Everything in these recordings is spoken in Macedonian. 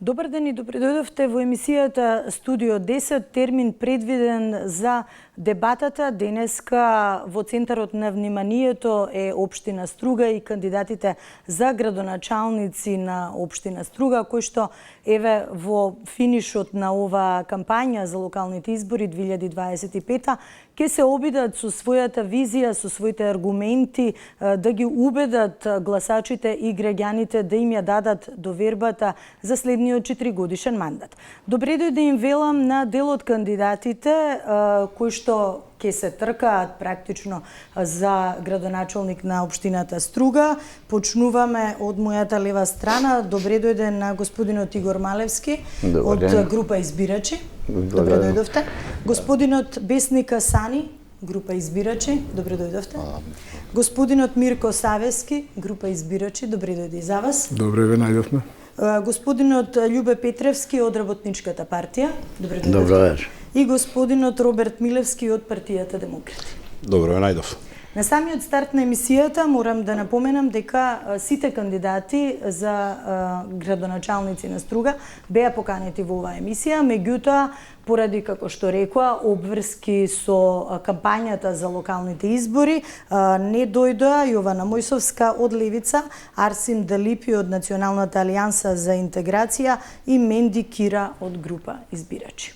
Добар ден и добре дојдовте во емисијата Студио 10, термин предвиден за дебатата. Денеска во центарот на вниманието е Општина Струга и кандидатите за градоначалници на Општина Струга, кои што еве во финишот на оваа кампања за локалните избори 2025 ќе се обидат со својата визија, со своите аргументи да ги убедат гласачите и граѓаните да им ја дадат довербата за следниот 4-годишен мандат. Добре дојде им велам на дел од кандидатите кои што ќе се тркаат практично за градоначалник на Општината Струга. Почнуваме од мојата лева страна. Добре дојде на господинот Игор Малевски од група Избирачи. Добре дојдовте. Господинот Бесника Сани, група Избирачи. Добре дојдовте. Господинот Мирко Савески, група Избирачи. Добре дојде и за вас. Добре ве најдовме. Господинот Љубе Петревски од Работничката партија. Добре дојдовте. Добро вечер. И господинот Роберт Милевски од партијата Демократи. Добро ве најдов. На самиот старт на емисијата морам да напоменам дека сите кандидати за градоначалници на Струга беа поканети во оваа емисија, меѓутоа поради, како што рекоа, обврски со кампањата за локалните избори, не дојдоа Јована Мојсовска од Левица, Арсим Далипи од Националната алијанса за интеграција и Менди Кира од група Избирачи.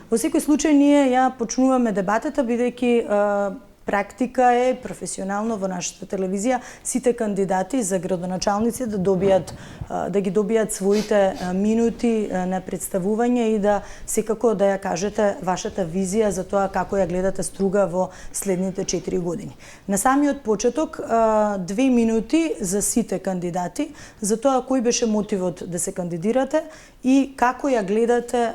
Во секој случај ние ја почнуваме дебатата бидејќи практика е професионално во нашата телевизија сите кандидати за градоначалници да ги добијат своите минути на представување и да секако да ја кажете вашата визија за тоа како ја гледате Струга во следните 4 години. На самиот почеток 2 минути за сите кандидати за тоа кој беше мотивот да се кандидирате и како ја гледате,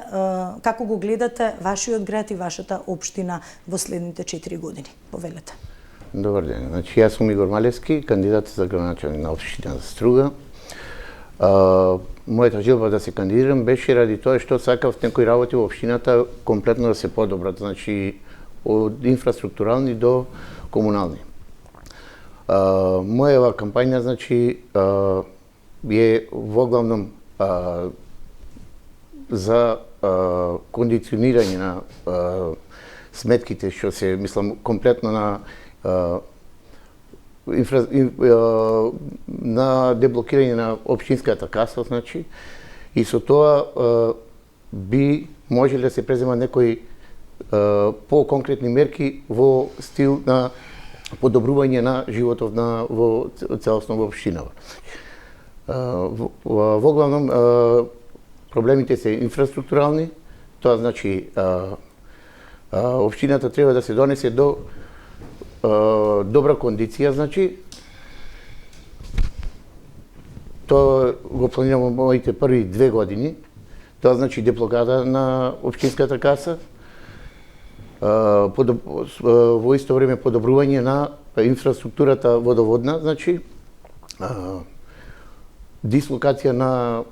како го гледате вашиот град и вашата општина во следните 4 години. Повелете. Добар ден. Значи, јас сум Игор Малевски, кандидат за градоначалник на Општина Струга. Мојата желба да се кандидирам беше ради тоа што сакав некои работи во општината комплетно да се подобрат, значи од инфраструктурални до комунални. Мојава кампања, значи, е воглавном за кондиционирање на сметките што се, мислам, комплетно на на деблокирање на општинската каса, значи, и со тоа би можеле да се преземат некои по-конкретни мерки во стил на подобрување на животот во целосно во општинава. Воглавном проблемите се инфраструктурални, тоа значи општината треба да се донесе до добра кондиција, значи тоа го планирам во моите први 2 години, тоа значи деблокада на општинската каса, во исто време подобрување на инфраструктурата водоводна, значи дислокација на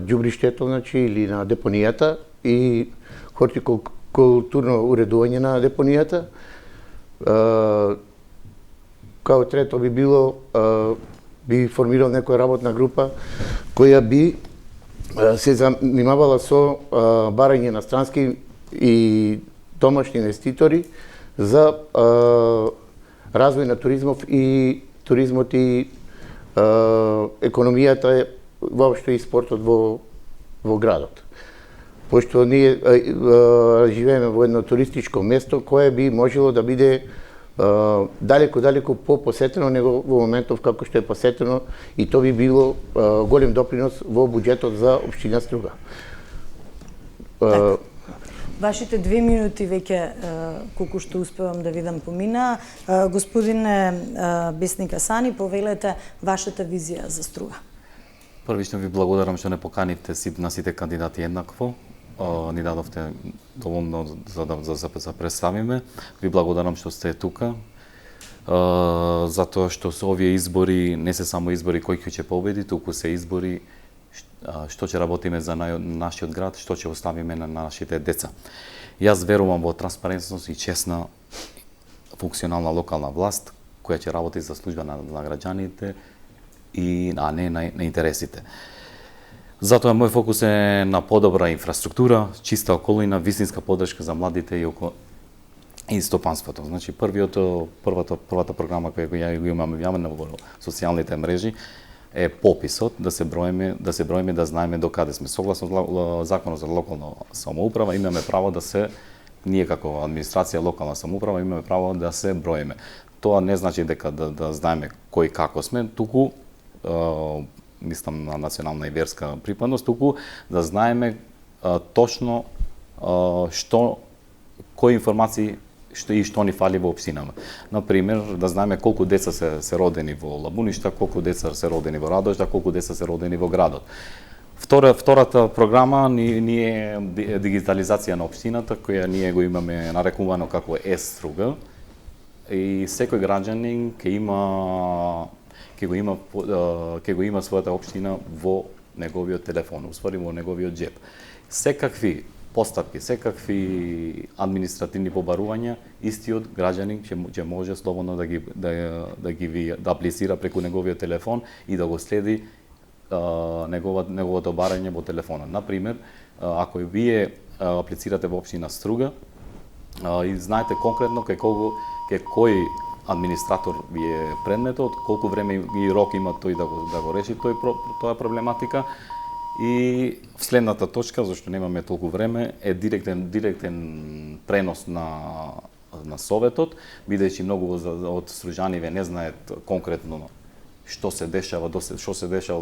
џубриштето, значи, или на депонијата и хортикултурно уредување на депонијата. Као трето би било, би формирал некоја работна група која би се занимавала со барање на странски и домашни инвеститори за развој на туризмот и економијата воопшто и спортот во градот. Пошто ние живееме во едно туристичко место кое би можело да биде далеку по-посетено него во моментов како што е посетено и тоа би било голем допринос во буџетот за општина Струга. Вашите 2 минути веќе колку што успевам да видам помина. Господине Бесника Сани, повелете вашата визија за Струга. Првично ви благодарам што не поканивте на сите кандидати еднакво. Ни дадовте доволно за да представиме. Ви благодарам што сте тука. Затоа што со овие избори не се само избори кој ќе победи, туку се избори што ќе работиме за нашиот град, што ќе оставиме на нашите деца. Јас верувам во транспарентност и честна функционална локална власт која ќе работи за служба на граѓаните а не на интересите. Затоа мој фокус е на подобра инфраструктура, чиста околина, вистинска поддршка за младите и стопанството. Значи првата програма која ја го имаме јавно во социјалните мрежи е пописот, да се броиме, да знаеме до каде сме. Согласно Законот за локална самоуправа имаме право да се, ние како администрација локална самоуправа имаме право да се броиме. Тоа не значи дека да знаеме кој како сме, туку мислам на национална и верска припадност, туку да знаеме точно кои информации што ни фали во општинава. Например, да знаеме колку деца се родени во Лабуништа, колку деца се родени во Радожда, колку деца се родени во градот. Втората програма ни е дигитализација на општината, која ние го имаме нарекувано како Е-струга, и секој граѓанин ќе го има својата општина во неговиот телефон, уствари во неговиот джеб. Секакви постапки, секакви административни побарувања, истиот граѓанин ќе може слободно да аплицира преку неговиот телефон и да го следи неговото барање во телефона. Например, ако вие аплицирате во општина Струга и знаете конкретно кај кој администратор ви е предметот, колку време и рок има тој да го реши тоа проблематика. И следната точка, зашто немаме толку време, е директен пренос на советот, бидејќи многу од стружаниве не знаат конкретно што се дешава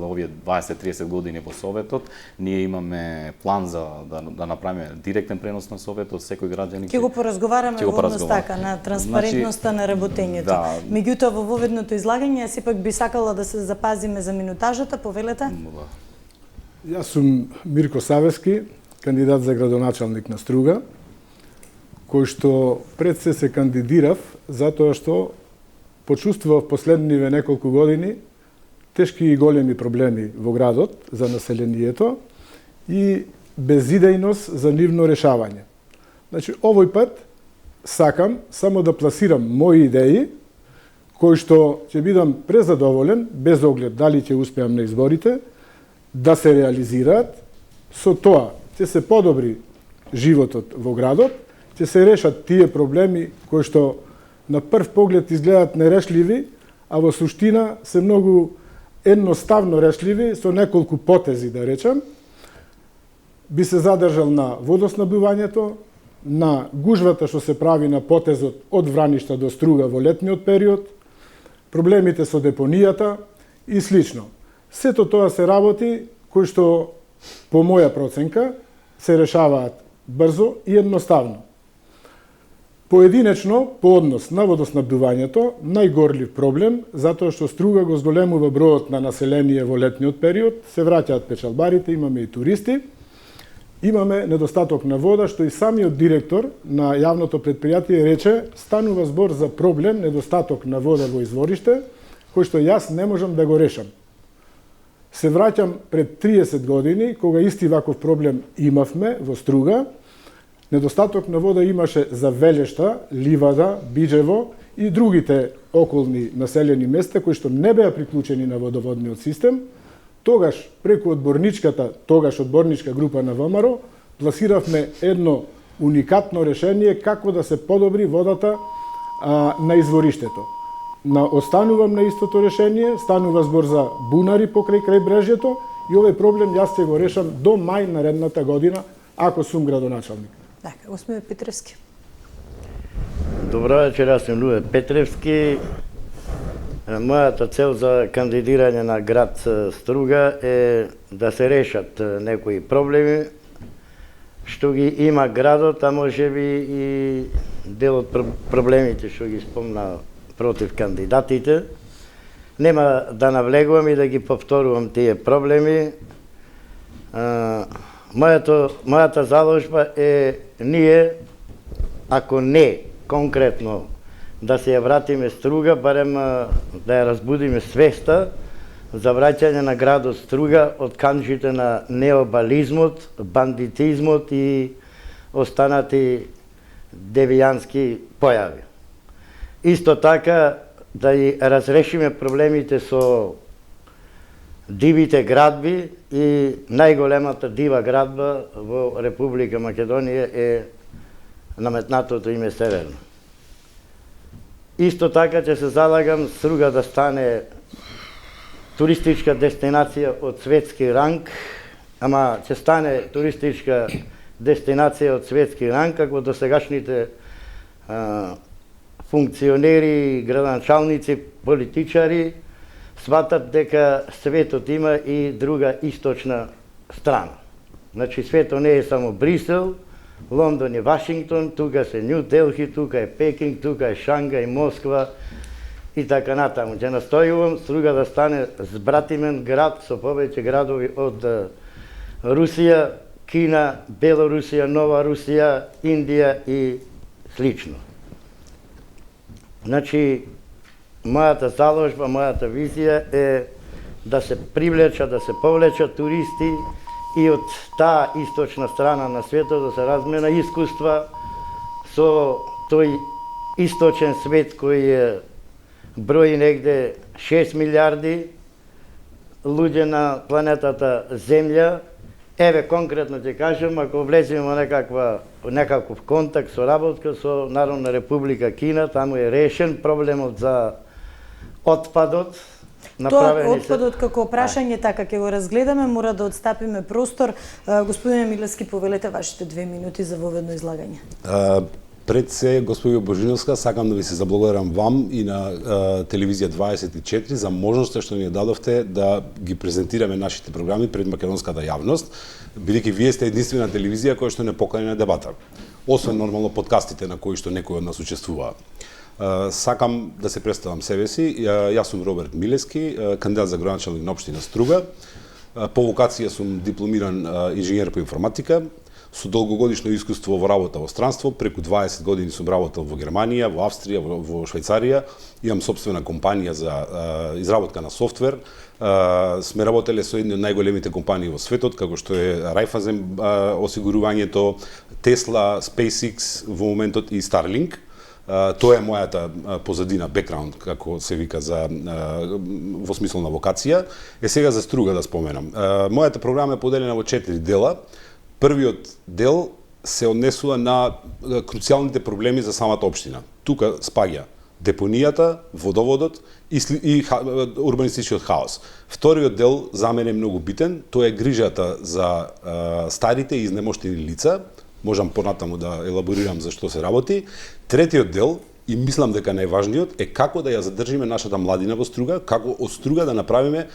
овие 20-30 години во советот. Ние имаме план за да направиме директен пренос на советот, секој граѓанин ќе го поразговараме во однос така на транспарентноста на работењето. Да. Меѓутоа во воведното излагање јас сепак би сакала да се запазиме за минутажата, повелете. Јас сум Мирко Савески, кандидат за градоначалник на Струга, кој што пред се кандидирав затоа што почувствував последниве неколку години тешки и големи проблеми во градот за населението и безидејност за нивно решавање. Значи, овој пат сакам само да пласирам мои идеи, кои што ќе бидам презадоволен, без оглед дали ќе успеам на изборите, да се реализираат. Со тоа ќе се подобри животот во градот, ќе се решат тие проблеми кои што на прв поглед изгледаат нерешливи, а во суштина се многу едноставно решливи со неколку потези, да речам. Би се задржал на водоснабдувањето, на гужвата што се прави на потезот од Враништа до Струга во летниот период, проблемите со депонијата и слично. Сето тоа се работи кои што, по моја проценка, се решаваат брзо и едноставно. Поединечно, по однос на водоснабдувањето, најгорлив проблем, затоа што Струга го зголемува бројот на население во летниот период, се враќаат печалбарите, имаме и туристи, имаме недостаток на вода, што и самиот директор на јавното предпријатие рече, станува збор за проблем, недостаток на вода во извориште, кој што јас не можам да го решам. Се враќам пред 30 години, кога исти ваков проблем имавме во Струга. Недостаток на вода имаше за Велешта, Ливада, Биџево и другите околни населени места кои што не беа приклучени на водоводниот систем. Тогаш, преку одборничка група на ВМРО, пласиравме едно уникатно решение како да се подобри водата на извориштето. Останувам на истото решение, станува збор за бунари покрај крајбрежјето и овој проблем јас ќе го решам до мај наредната година, ако сум градоначалник. Така, господин Петревски. Добро вечер, јас сум Луе Петревски. Мојата цел за кандидирање на град Струга е да се решат некои проблеми што ги има градот, а можеби и дел од проблемите што ги спомна против кандидатите. Нема да навлегувам и да ги повторувам тие проблеми. Мојата заложба е ние, ако не конкретно да се ја вратиме Струга, барем да ја разбудиме свеста за враќање на градот Струга од канџите на необализмот, бандитизмот и останати девијански појави. Исто така да и разрешиме проблемите со дивите градби и најголемата дива градба во Република Македонија е наметнатото име Северно. Исто така ќе се залагам Струга да стане туристичка дестинација од светски ранг, ама ќе стане туристичка дестинација од светски ранг, како досегашните функционери, градоначалници, политичари сватат дека светот има и друга источна страна. Значи светот не е само Брисел, Лондон и Вашингтон, тука се Нью Делхи, тука е Пекинг, тука е Шангај, Москва и така натаму. Ќе настојувам Струга да стане збратимен град со повеќе градови од Русија, Кина, Белорусија, Нова Русија, Индија и слично. Значи, мојата заложба, мојата визија е да се привлечат, да се повлечат туристи и од таа источна страна на светот да се размена искуства со тој источен свет кој брои негде 6 милиарди луѓе на планетата Земја. Еве конкретно ќе кажем, ако влеземе во некаков контакт со работка со Народна република Кина, таму е решен проблемот за отпадот. Тоа отпадот како прашање така ќе го разгледаме, мора да отстапиме простор. Господине Милевски, повелете вашите 2 минути за воведно излагање. Пред се, господине Божиновска, сакам да ви се заблагодарам вам и на Телевизија 24 за можноста што ни ја дадовте да ги презентираме нашите програми пред македонската јавност, бидејќи вие сте единствена телевизија која што не покани на дебата. Освен нормално подкастите на кои што некои од нас учествуваа. Сакам да се представам себе си. Јас сум Роберт Милевски, кандидат за градоначалник на општина Струга. По вокација сум дипломиран инженер по информатика, со долгогодишно искуство во работа во странство, преку 20 години сум работел во Германија, во Австрија, во Швајцарија. Имам собствена компанија за изработка на софтвер. Сме работеле со едни од најголемите компании во светот, како што е Raiffeisen осигурувањето, Tesla, SpaceX во моментот и Starlink. Тоа е мојата позадина, бекграунд, како се вика во смисла на вокација. Сега за Струга да споменам. Мојата програма е поделена во 4 дела. Првиот дел се однесува на круцијалните проблеми за самата општина. Тука спаѓа депонијата, водоводот и урбанистичкиот хаос. Вториот дел за мене е многу битен, тоа е грижата за старите и изнемоштени лица. Можам понатаму да елаборирам за што се работи. Третиот дел, и мислам дека најважниот, е како да ја задржиме нашата младина во Струга, како од Струга да направиме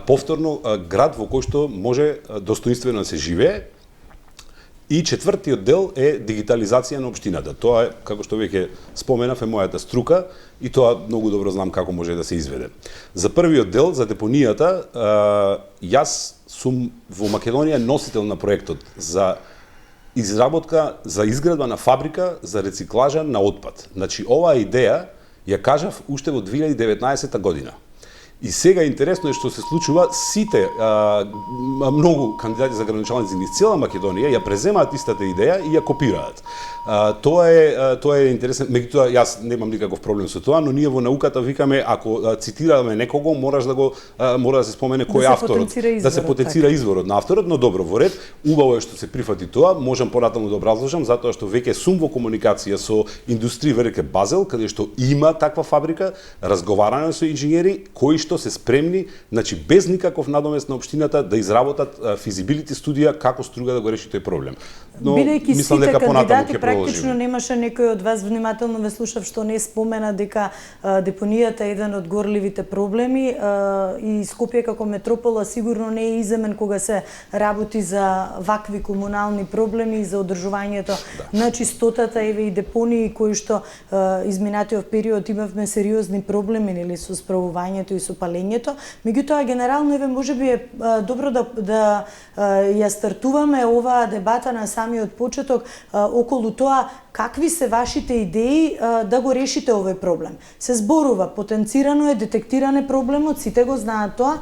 повторно град во кој што може достоинствено да се живее. И четвртиот дел е дигитализација на општината. Тоа е, како што веќе споменав, е мојата струка и тоа многу добро знам како може да се изведе. За првиот дел, за депонијата, јас сум во Македонија носител на проектот за изработка, за изградба на фабрика за рециклажа на отпад. Значи, оваа идеја ја кажав уште во 2019 година. И сега интересно е што се случува, сите многу кандидати за градоначалници низ цела Македонија ја преземаат истата идеја и ја копираат. Тоа е интересно, меѓутоа јас немам никаков проблем со тоа, но ние во науката викаме ако цитираме некого, мора да се спомене кој е авторот, да се потенцира изворот на авторот, но добро, во ред, убаво е што се прифати тоа, можам понатаму да образложам затоа што веќе сум во комуникација со индустрија Велике Базел, каде што има таква фабрика, разговараме со инженери кои што се спремни, значи без никаков надомест на општината да изработат физибилити студија како Струга да го реши тој проблем. Но бидејќи мислам сите дека понатаму кандидати ќе практично немаше некој од вас, внимателно ве слушав, што не спомена дека депонијата е еден од горливите проблеми и Скопје како метропола сигурно не е иземен кога се работи за вакви комунални проблеми и за одржувањето на чистотата, еве и депонии кои што изминатиот период имавме сериозни проблеми нели со справувањето и со палењето. Меѓутоа генерално еве можеби е добро да ја стартуваме оваа дебата на самиот почеток околу тоа какви се вашите идеи да го решите овој проблем. Се зборува, потенцирано е, детектиран е проблемот, сите го знаат тоа.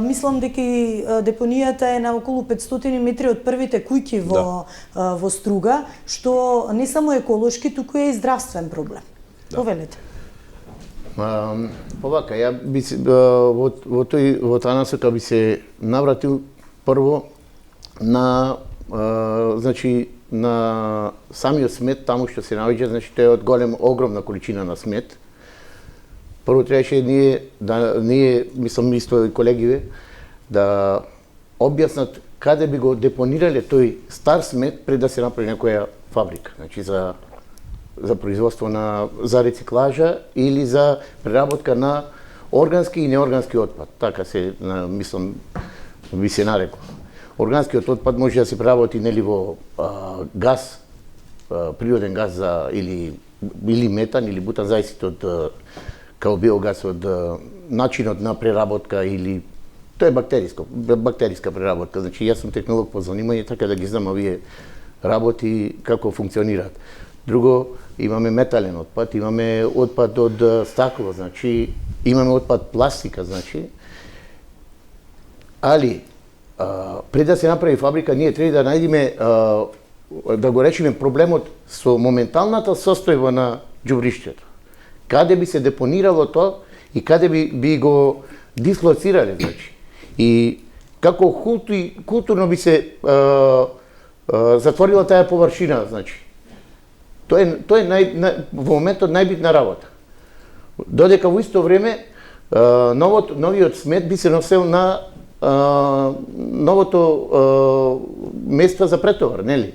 Мислам дека и депонијата е на околу 500 метри од првите куќи во Струга, што не само еколошки, туку е и здравствен проблем. Повелете. Повака, ја би се, во таа насока би се навратил прво на значи на самиот смет таму што се наоѓа, значи тоа е од огромна количина на смет. Прво требаше ние мислам исто колегиве да објаснат каде би го депонирале тој стар смет пред да се направи некоја фабрика, значи за производство за рециклажа или за преработка на органски и неоргански отпад. Така се мислам би се нарекол. Органскиот отпад може да се преработи нели во газ, природен газ или метан или бутан, зависите од као биогаз од начинот на преработка или тоа е бактериска преработка. Значи јас сум технолог по занимање, така да ги знам овие работи како функционираат. Друго, имаме метален отпад, имаме отпад од стакло, значи имаме отпад пластика, значи. Али пред да се направи фабрика, ние треба да најдеме да го решиме проблемот со моменталната состојба на џубриштето. Каде би се депонирало тоа и каде би го дислоцирале, значи. И како културно би се затворила таа површина, значи. Тоа е во моментот најбитна работа. Додека во исто време новиот смет би се носел на новото место за претовар, нели?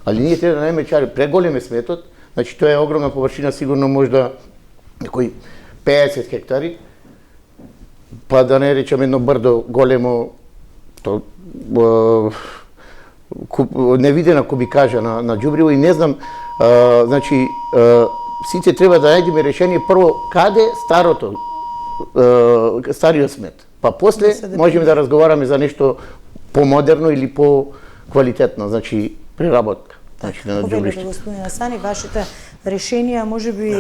Али ние треба да најдеме чари, преголем е сметот, значи тоа е огромна површина, сигурно можда некои 50 хектари, па да не речеме едно брдо големо, невидена кубикажа на џубриво и не знам, значи сите треба да најдеме решение прво каде стариот смет. Па после можеме да разговараме за нешто помодерно или по-квалитетно, значи преработка. Значи на џубриште. Господин Асани, вашите решенија можеби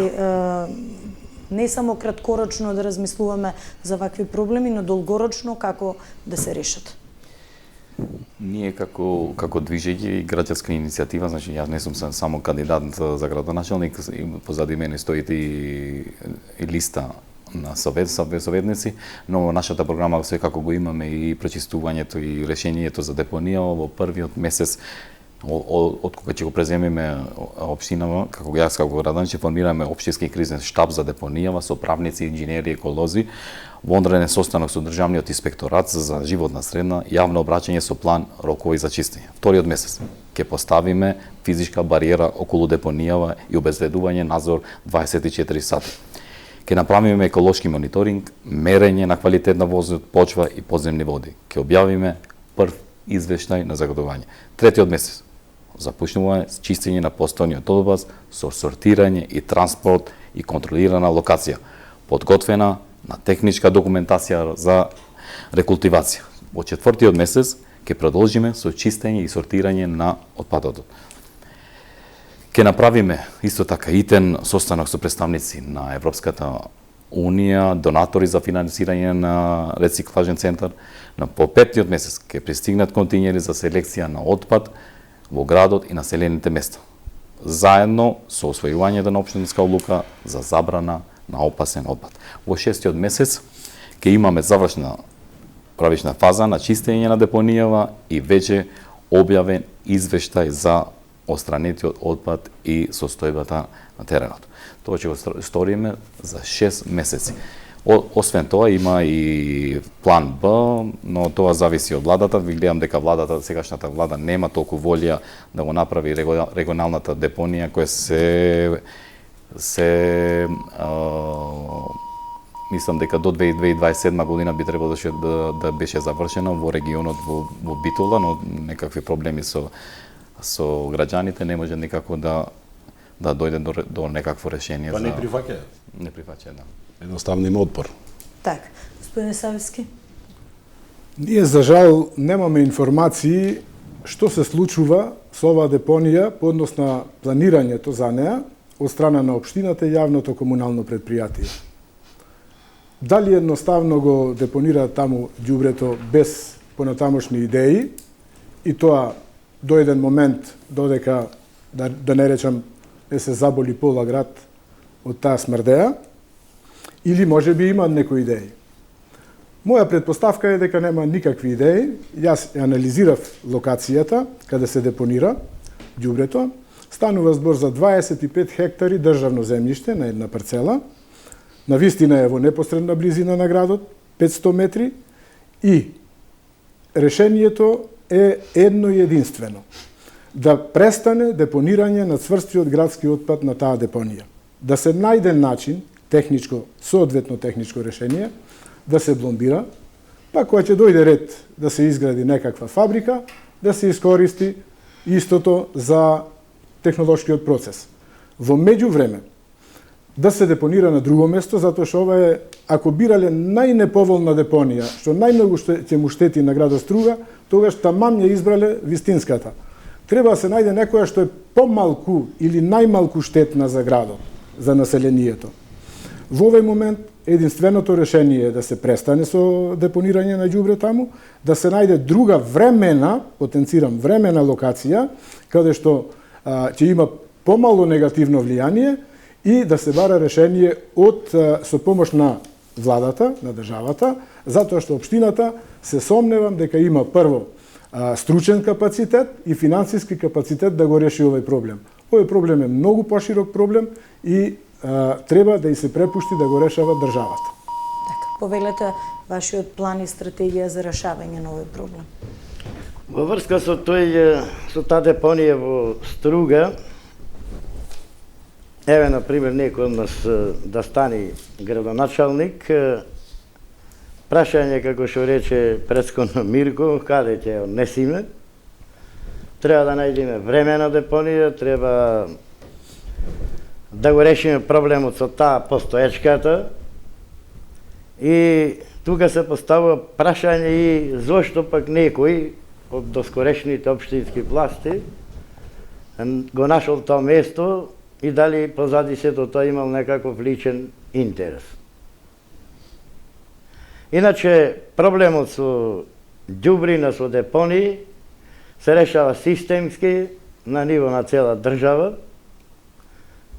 не само краткорочно да размислуваме за вакви проблеми, но долгорочно како да се решат. Ние како движење и граѓанска иницијатива, значи јас не сум само кандидат за градоначалник, позади мене стои и листа на советници, но нашата програма секако го имаме и пречистувањето и решението за депонија во првиот месец од кога ќе го преземеме општинава, како јас како градоначалник формираме општински кризен штаб за депонијава со правници, инженери, еколози, во одреден состанок со државниот инспекторат за животна средна, јавно обраќање со план рокови за чистење. Вториот месец ќе поставиме физичка бариера околу депонијава и обезбедување надзор 24 сати. Ќе направиме еколошки мониторинг, мерење на квалитет на воздух, почва и подземни води. Ќе објавиме прв извештај на загадување. Третиот месец започнуваме с чистење на постојниот отпад со сортирање и транспорт и контролирана локација, подготвена на техничка документација за рекултивација. Во четвртиот месец ќе продолжиме со чистење и сортирање на отпадот. Ќе направиме исто така итен состанок со представници на Европската Унија, донатори за финансирање на рециклажен центар. По петтиот месец ќе пристигнат континери за селекција на отпад во градот и населените места, заедно со освојувањето на општинска одлука за забрана на опасен отпад. Во шестиот месец ќе имаме завршна правична фаза на чистење на депонијава и веќе објавен извештај за отстранетиот отпад и состојбата на теренот. Тоа ќе го сториме за 6 месеци. Освен тоа има и план Б, но тоа зависи од владата. Ви гледам дека сегашната влада нема толку волја да го направи регионалната депонија која мислам дека до 2027 година би требало да беше завршено во регионот во Битола, но некакви проблеми со граѓаните не може никако да дојде до некакво решение. Па не прифаќа. Не прифаќа, да. Едноставно има отпор. Така, господин Савевски. Ние за жал немаме информации што се случува со оваа депонија по однос на планирањето за неа од страна на општината и јавното комунално предпријатие. Дали едноставно го депонираат таму ѓубрето без понатамошни идеи и тоа до еден момент додека да не речам не се заболи пола град од таа смрдеја, Или може би имаат некои идеи. Моја предпоставка е дека нема никакви идеи. Јас анализирав локацијата каде се депонира ѓубрето. Станува збор за 25 хектари државно земјиште на една парцела. На вистина е во непосредна близина на градот, 500 метри, и решението е едно и единствено. Да престане депонирање на цврстиот градски отпад на таа депонија. Да се најде начин, соодветно техничко решение, да се блондира, па кога ќе дојде ред да се изгради некаква фабрика, да се искористи истото за технолошкиот процес. Во меѓувреме, да се депонира на друго место, затоа што ова е, ако бирале најнеповолна депонија, што најмногу ќе му штети на градот Струга, тогаш таман ја избрале вистинската. Треба да се најде некоја што е помалку или најмалку штетна за градот, за населението. Во овој момент, единственото решение е да се престане со депонирање на ѓубре таму, да се најде друга времена, потенцирам времена локација, каде што ќе има помало негативно влијание и да се бара решение со помош на владата, на државата, затоа што општината се сомневам дека има прво стручен капацитет и финансиски капацитет да го реши овој проблем. Овој проблем е многу поширок проблем и треба да и се препушти да го решава државата. Така, повелете вашиот план и стратегија за решавање на овој проблем. Во врска со таа депонија во Струга, еве, например, некој од нас да стане градоначалник, прашање, како што рече пресконо Мирко, каде ќе однесиме, треба да најдеме времена депонија, треба да го решиме проблемот со таа постоечката, и тука се поставува прашање и зошто пак некој од доскорешните општински власти го нашол тоа место и дали позади сето тоа имал некаков личен интерес. Иначе, проблемот со ѓубрина, со депонии, се решава системски на ниво на цела држава.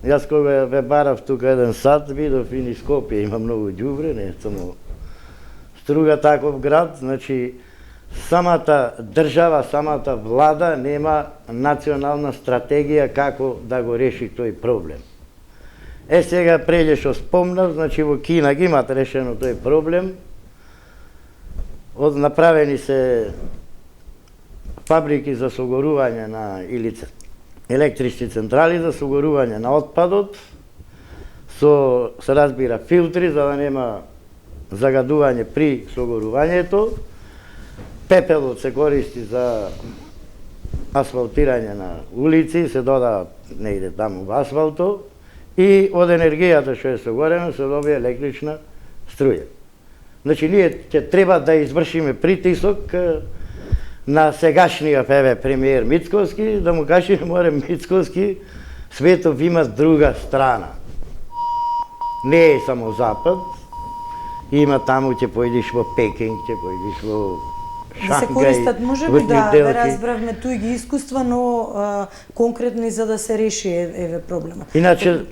Јас кога ве барав тука еден сад, видов и низ Скопје има многу ѓубре, не само Струга таков град, значи самата држава, самата влада нема национална стратегија како да го реши тој проблем. Сега преќе што спомнав, значи во Кина ги имат решено тој проблем. Направени се фабрики за согорување на или електрични централи за согорување на отпадот, се разбира филтри за да нема загадување при согорувањето. Пепелот се користи за асфалтирање на улици, се додава негде таму во асфалто, и од енергијата што е согорена се добија електрична струја. Значи, ние ќе треба да извршиме притисок на сегашниот премиер Мицкоски, да му кажеме, море Мицкоски, светов има друга страна. Не е само Запад, има таму, ќе појдиш во Пекинг, ќе појдиш во Да се користат, може би да разбравме туи ги искуства, но конкретни за да се реши еве проблемот. Иначе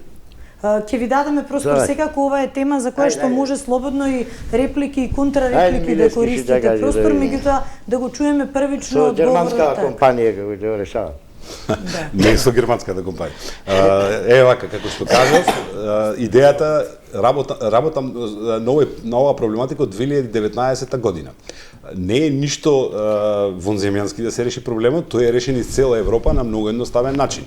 ќе ви дадеме простор, секако ова е тема за која што може слободно и реплики и контрареплики да користите простор, меѓутоа да го чуеме првично од германската компанија како ќе го решава. Не со германската компанија. Вака, како што кажав, идејата работам на оваа проблематика од 2019 година. Не е ништо вонземјански да се реши проблемот, тој е решен из цела Европа на многу едноставен начин.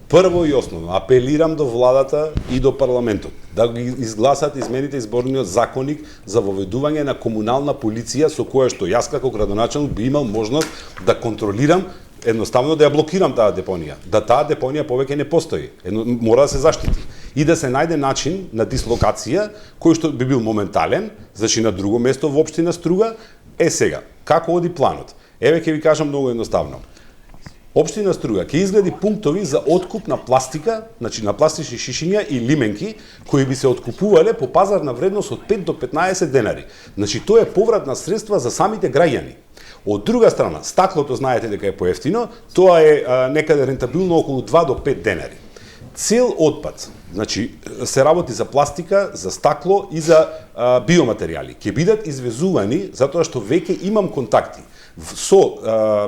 Прво и основно, апелирам до владата и до парламентот да ги изгласат измените изборниот законник за воведување на комунална полиција, со која што јас како градоначалник би имал можност да контролирам, едноставно да ја блокирам таа депонија, да таа депонија повеќе не постои, мора да се заштити и да се најде начин на дислокација кој што би бил моментален, значи на друго место во општина Струга. Сега, како оди планот? Еве ќе ви кажам многу едноставно. Општина Струга ќе изгради пунктови за откуп на пластика, значи на пластични шишиња и лименки, кои би се откупувале по пазарна вредност од 5 до 15 денари. Значи тоа е повратна средства за самите граѓани. Од друга страна, стаклото знаете дека е поевтино, тоа е некаде рентабилно околу 2 до 5 денари. Цел отпад Значи, се работи за пластика, за стакло и за биоматеријали. Ќе бидат извезувани затоа што веќе имам контакти со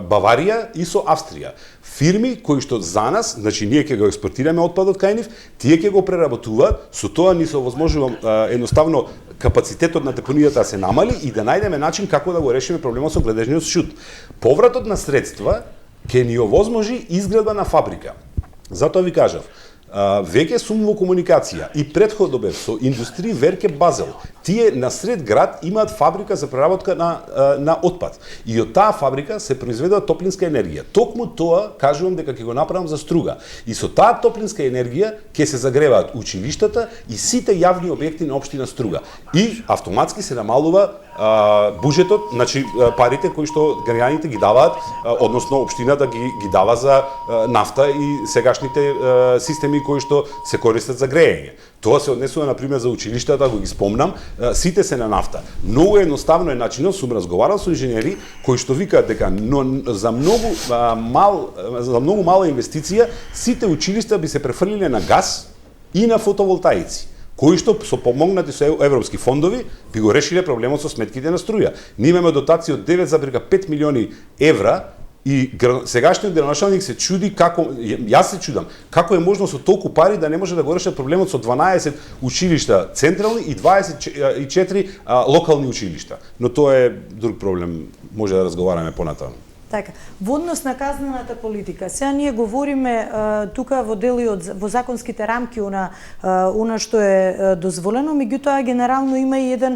Баварија и со Австрија. Фирми кои што за нас, значи ние ќе го експортираме отпадот кај нив, тие ќе го преработуваат, со тоа ни се овозможува едноставно капацитетот на депонијата се намали и да најдеме начин како да го решиме проблемот со гледежниот шут. Повратот на средства ќе ни овозможи изградба на фабрика. Затоа ви кажав, веќе сум во комуникација и претходно бев со Индустрии Верке Базел. Тие на сред град имаат фабрика за преработка на отпад. И од таа фабрика се произведува топлинска енергија. Токму тоа кажувам дека ќе го направам за Струга. И со таа топлинска енергија ќе се загреваат училиштата и сите јавни објекти на општина Струга. И автоматски се намалува буџетот, значи парите кои што граѓаните ги даваат, односно општината ги дава за нафта и сегашните системи кои што се користат за грејење. Тоа се однесува на пример за училиштата, го ги спомнам, сите се на нафта. Многу едноставно е начинот, сум разговарал со инженери кои што викаат дека за многу мала инвестиција сите училишта би се префрлиле на газ и на фотоволтаици, кои што со помогнати со европски фондови би го решиле проблемот со сметките на струја. Ние имаме дотација од 9,5 милиони евра и сегашниот градоначалник се чуди како, јас се чудам, како е можно со толку пари да не може да го решат проблемот со 12 училишта централни и 24 локални училишта. Но тоа е друг проблем, може да разговараме понатаму. Така, во однос на казнената политика, сега ние говориме тука во делиот во законските рамки она што е дозволено, меѓутоа генерално има и еден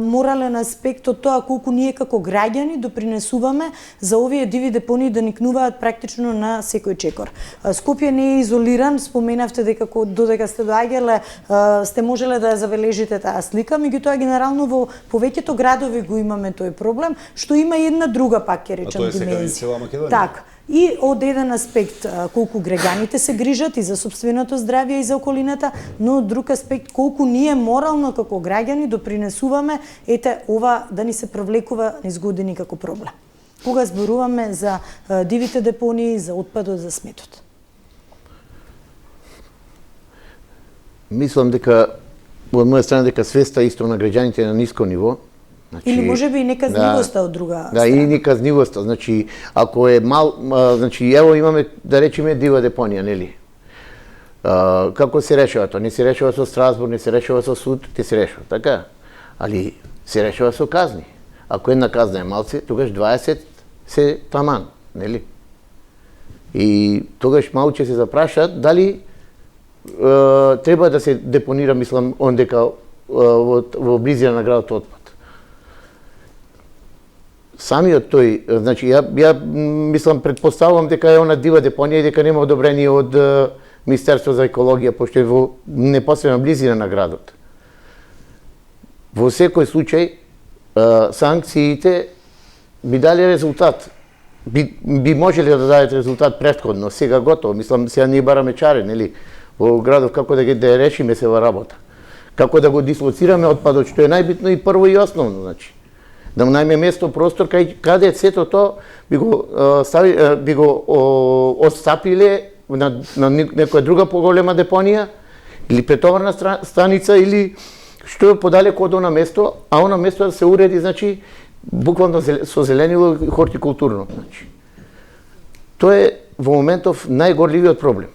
морален аспект од тоа колку ние како граѓани допринесуваме за овие диви депонии да никнуваат практично на секој чекор. Скопје не е изолиран, споменавте дека додека сте доаѓале сте можеле да ја забележите таа слика, меѓутоа генерално во повеќето градови го имаме тој проблем, што има и една друга пак ќе речем димензија. Така. И од еден аспект колку граѓаните се грижат и за сопственото здравје и за околината, но од друг аспект колку ние морално како граѓани допринесуваме ова да ни се провлекува низ години како проблем. Кога зборуваме за дивите депонии, за отпадот, за сметот. Мислам дека од моја страна дека свеста исто на граѓаните е на ниско ниво. Значи, или можеби и неказнивоста од друга страна. Да, и неказнивоста. Значи, ако е значи, ево имаме, да речеме, дива депонија, нели? Како се решава тоа? Не се решава со Страсбург, не се решава со суд, те се решава, така? Али се решава со казни. Ако една казна е малце, тогаш 20 се таман, нели? И тогаш малку се запрашаат дали треба да се депонира, мислам, ондека во близина на градот отпад. Самиот тој, значи, ја мислам, предпоставувам дека е она дива депонија и дека нема одобрение од Министерство за екологија, пошто е во непосредна близина на градот. Во секој случај, санкциите би дали резултат. Би можеле да дадат резултат претходно, сега готово. Мислам, сега ние бараме чаре, нели? Во градов како да ја решиме сева работа. Како да го дислоцираме отпадот, што е најбитно и прво и основно, значи. Да му најме место, простор, каде сето тоа би го отстапиле на некоја друга поголема депонија или претоварна станица или што е подалеку од она место, а она место да се уреди, значи, буквално со зеленило и хортикултурно. Значи. Тоа е во моментов најгорливиот проблем.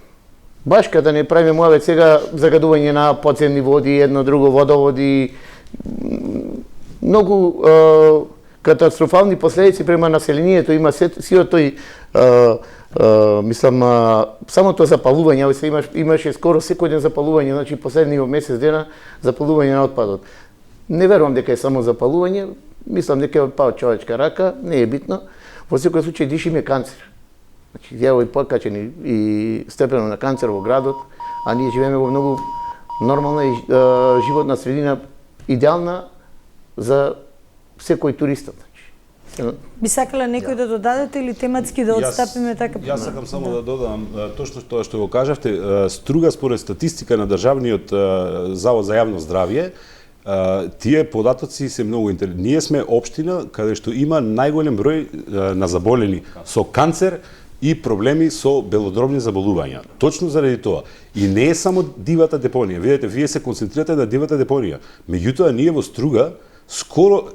Баш када не правиме муавет сега загадување на подземни води, едно друго водоводи, многу катастрофални последици према населението, има сиот тој мислам самото запалување, имаше скоро секој ден запалување, значи последниот месец дена запалување на отпадот. Не верувам дека е само запалување, мислам дека е пао човечка рака, не е битно. Во секој случај дишиме канцер. Значи јаво и покачени и степено на канцер во градот, а ние живееме во многу нормална и животна средина, идеална за секој туриста. Би сакала некој да додадете или тематски да отстапиме така? Јас сакам само да додадам точно тоа што го кажавте. Струга според статистика на Државниот завод за јавно здравје, тие податоци се многу интересни. Ние сме општина каде што има најголем број на заболени со канцер и проблеми со белодробни заболувања. Точно заради тоа. И не е само дивата депонија. Видете, вие се концентрирате на дивата депонија. Меѓутоа, ние во Струга, скоро,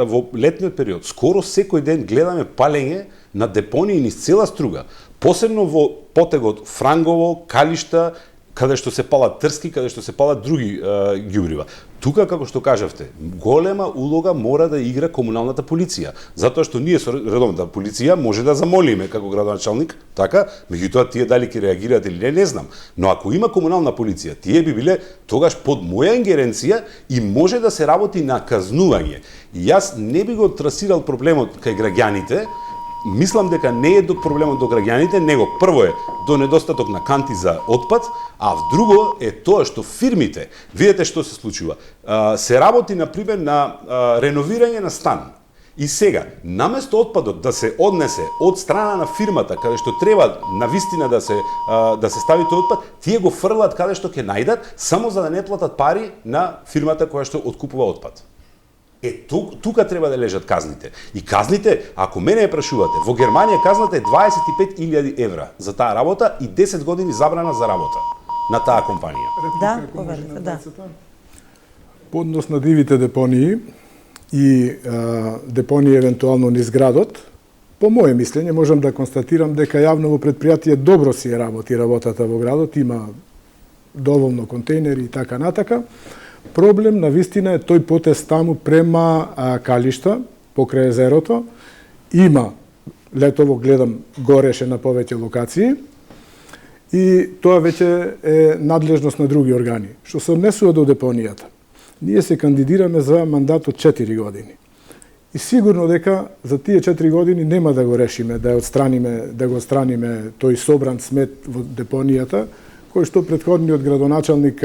во летниот период, скоро секој ден гледаме палење на депонии низ цела Струга. Посебно во потегот Франгово, Калишта, каде што се палат трски, каде што се палат други ѓубрива. Тука, како што кажавте, голема улога мора да игра комуналната полиција, затоа што ние со редовната полиција може да замолиме како градоначалник, така, меѓутоа тие дали ќе реагираат или не знам. Но ако има комунална полиција, тие би биле тогаш под моја ингеренција и може да се работи на казнување. И јас не би го трасирал проблемот кај граѓаните. Мислам дека не е до проблемот до граѓаните, него прво е до недостаток на канти за отпад, а друго е тоа што фирмите, видете што се случува, се работи например на реновирање на стан. И сега, наместо отпадот да се однесе од страна на фирмата, каде што треба навистина да се стави тој отпад, тие го фрлат каде што ќе најдат, само за да не платат пари на фирмата која што откупува отпад. Тука треба да лежат казните. И казните, ако мене ја прашувате, во Германија казната е 25.000 евра за таа работа и 10 години забрана за работа на таа компанија. Да, повелите, да. По однос на дивите депонии и депонии евентуално низ градот, по моје мислење можам да констатирам дека јавно предпријатие добро си е работата во градот, има доволно контейнери и така натака. Проблем на вистина е тој потез таму према Калишта, покрај езерото. Има, летово гледам, гореше на повеќе локации и тоа веќе е надлежност на други органи. Што се однесува до депонијата. Ние се кандидираме за мандат од 4 години. И сигурно дека за тие 4 години нема да го решиме, да го отстраниме тој собран смет во депонијата, кој што претходниот градоначалник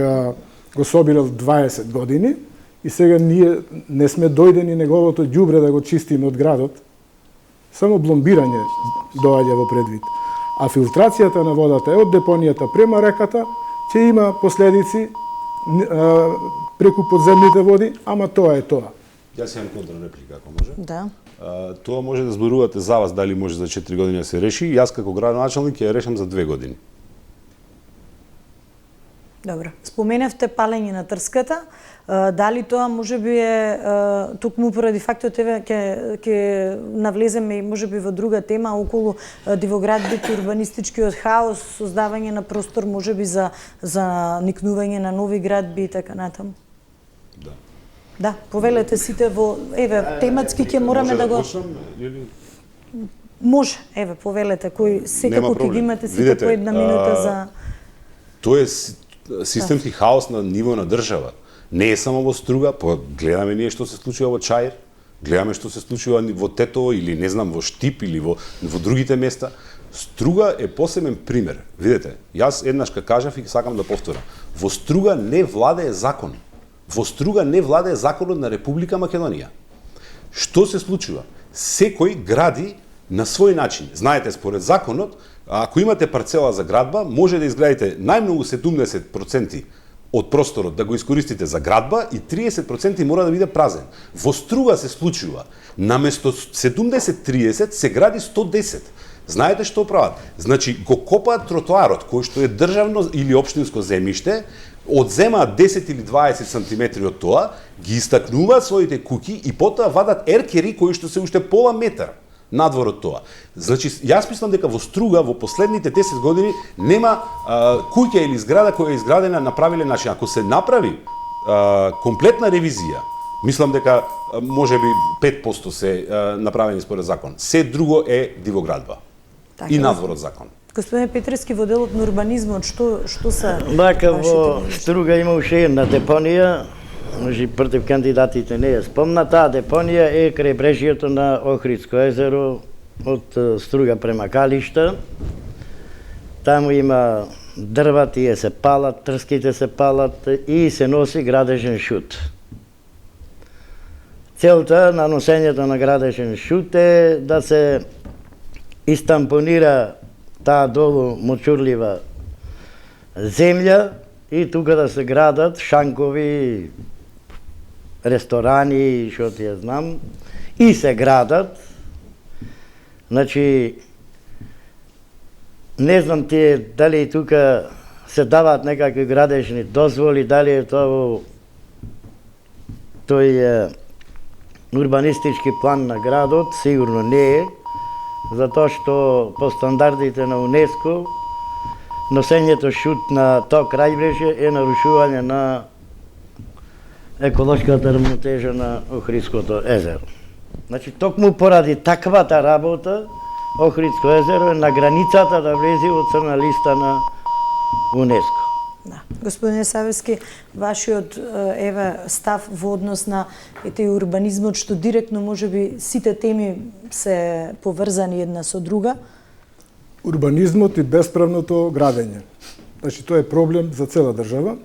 го собирал 20 години и сега ние не сме дојдени неговото ѓубре да го чистиме од градот. Само бломбирање доаѓа во предвид. А филтрацијата на водата е од депонијата према реката, ќе има последици преку подземните води, ама тоа е тоа. Јас имам контрреплика, ако може. Да. Тоа може да зборувате за вас, дали може за 4 години да се реши. Јас како градоначалник ја решам за 2 години. Добро. Споменавте палење на трската. Дали тоа можеби е токму поради фактот ќе навлеземе и можеби во друга тема околу дивоградбите, урбанистичкиот хаос, создавање на простор можеби за никнување на нови градби и така натаму. Да. Да, повелете сите во тематски ќе мораме да го Може, повелете кој секако ќе ги имате сите по една минута за Тоа е системски хаос на ниво на држава. Не е само во Струга, гледаме ние што се случува во Чаир, гледаме што се случува во Тетово или не знам во Штип или во другите места. Струга е посебен пример. Видете, јас еднаш кажав и сакам да повторам. Во Струга не владее закон. Во Струга не владее законот на Република Македонија. Што се случува? Секој гради на свој начин. Знаете, според законот, ако имате парцела за градба, може да изградите најмногу 70% од просторот да го искористите за градба и 30% мора да биде празен. Во Струга се случува, наместо 70-30 се гради 110. Знаете што прават? Значи, го копаат тротоарот, кој што е државно или општинско земјиште, одземаат 10 или 20 сантиметри од тоа, ги истакнуваат своите куќи и потоа вадат еркери кои што се уште пола метар надвор од тоа. Значи, јас мислам дека во Струга во последните 10 години нема куќа или зграда која е изградена на правилен начин. Ако се направи комплетна ревизија, мислам дека можеби 5% се направени според закон. Се друго е дивоградба. Така, и надвор од закон. Господин Петрески, во делот на урбанизмот, што се Бака во Струга има уште една депонија, може против кандидатите не ја спомна, таа депонија е крај брежјето на Охридско езеро од Струга према Калишта. Таму има дрва, тие се палат, трските се палат и се носи градежен шут. Целта на носењето на градежен шут е да се истампонира таа долу мочурлива земја и тука да се градат шанкови, ресторани, што ти ја знам, и се градат. Значи, Не знам тие дали и тука се даваат некакви градежни дозволи, дали е тоа во тој урбанистички план на градот, сигурно не е, затоа што по стандардите на УНЕСКО носењето шут на тоа крајбрежје е нарушување на еколошката рамнотежа на Охридското езеро. Значи, токму поради таквата работа, Охридско езеро е на границата да влезе во црна листа на УНЕСКО. Да. Господине Савески, вашиот став во однос на урбанизмот, што директно можеби сите теми се поврзани една со друга? Урбанизмот и бесправното градење. Значи, тоа е проблем за цела држава.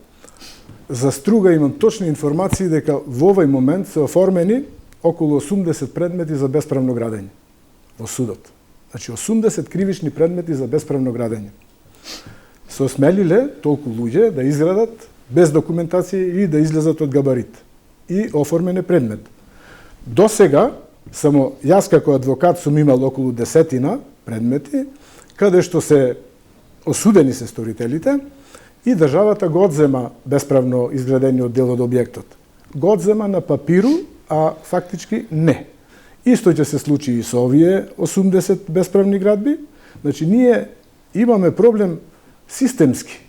За Струга имам точни информации дека во овој момент се оформени околу 80 предмети за бесправно градење во судот. Значи, 80 кривични предмети за бесправно градење. Се осмелиле толку луѓе да изградат без документација и да излезат од габарит. И оформен е предмет. До сега, само јас како адвокат сум имал околу 10 предмети, каде што се осудени се сторителите и државата го одзема бесправно изградениот дел од објектот. Го одзема на папиру, а фактички не. Исто ќе се случи и со овие 80 бесправни градби. Значи, ние имаме проблем системски.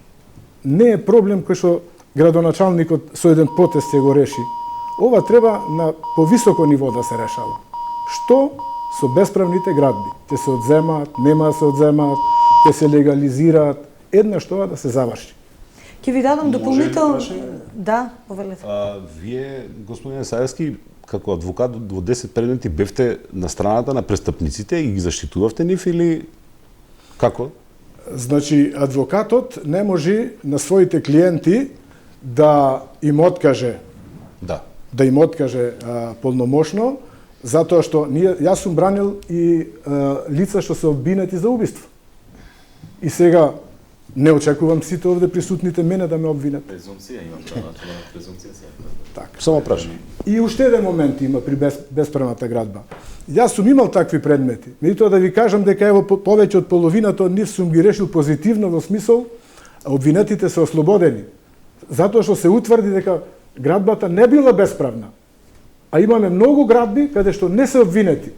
Не е проблем кој што градоначалникот со еден потез ќе го реши. Ова треба на повисоко ниво да се решава. Што со бесправните градби? Ќе се одземаат, нема да се одземаат, ќе се легализираат, еднаш тоа да се заврши. Ќе ви дадам дополнително. Да, повелете. Вие, господине Савески, како адвокат во 10 предмети бевте на страната на престапниците и ги заштитувавте нив или како? Значи, адвокатот не може на своите клиенти да им откаже полномошно, затоа што јас сум бранил и лица што се обвинети за убиство. И сега не очекувам сите овде присутните мене да ме обвинат. Презумција имам, презумција се. Така. Само прашам. И уште еден момент има при бесправната градба. Јас сум имал такви предмети. Меѓутоа да ви кажам дека ево повеќе од половината од нив сум ги решил позитивно во смисол обвинетите се ослободени. Затоа што се утврди дека градбата не била бесправна. А имаме многу градби каде што не се обвинети.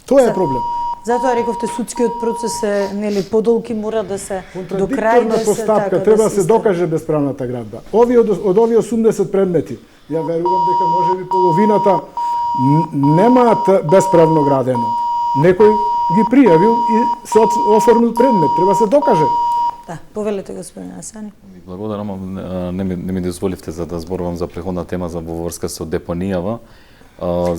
Тоа е проблем. Затоа рековте судскиот процес е подолг, мора да се до крај да се постапка, треба да се докаже бесправната градба. Од овие 80 предмети, ја верувам дека можеби половината немаат бесправно градено. Некој ги пријавил и се оформил предмет, треба се докаже. Да, повелете господин Асани. Благодарам, не ми дозволивте за да зборувам за преходна тема за во врска со депонијава.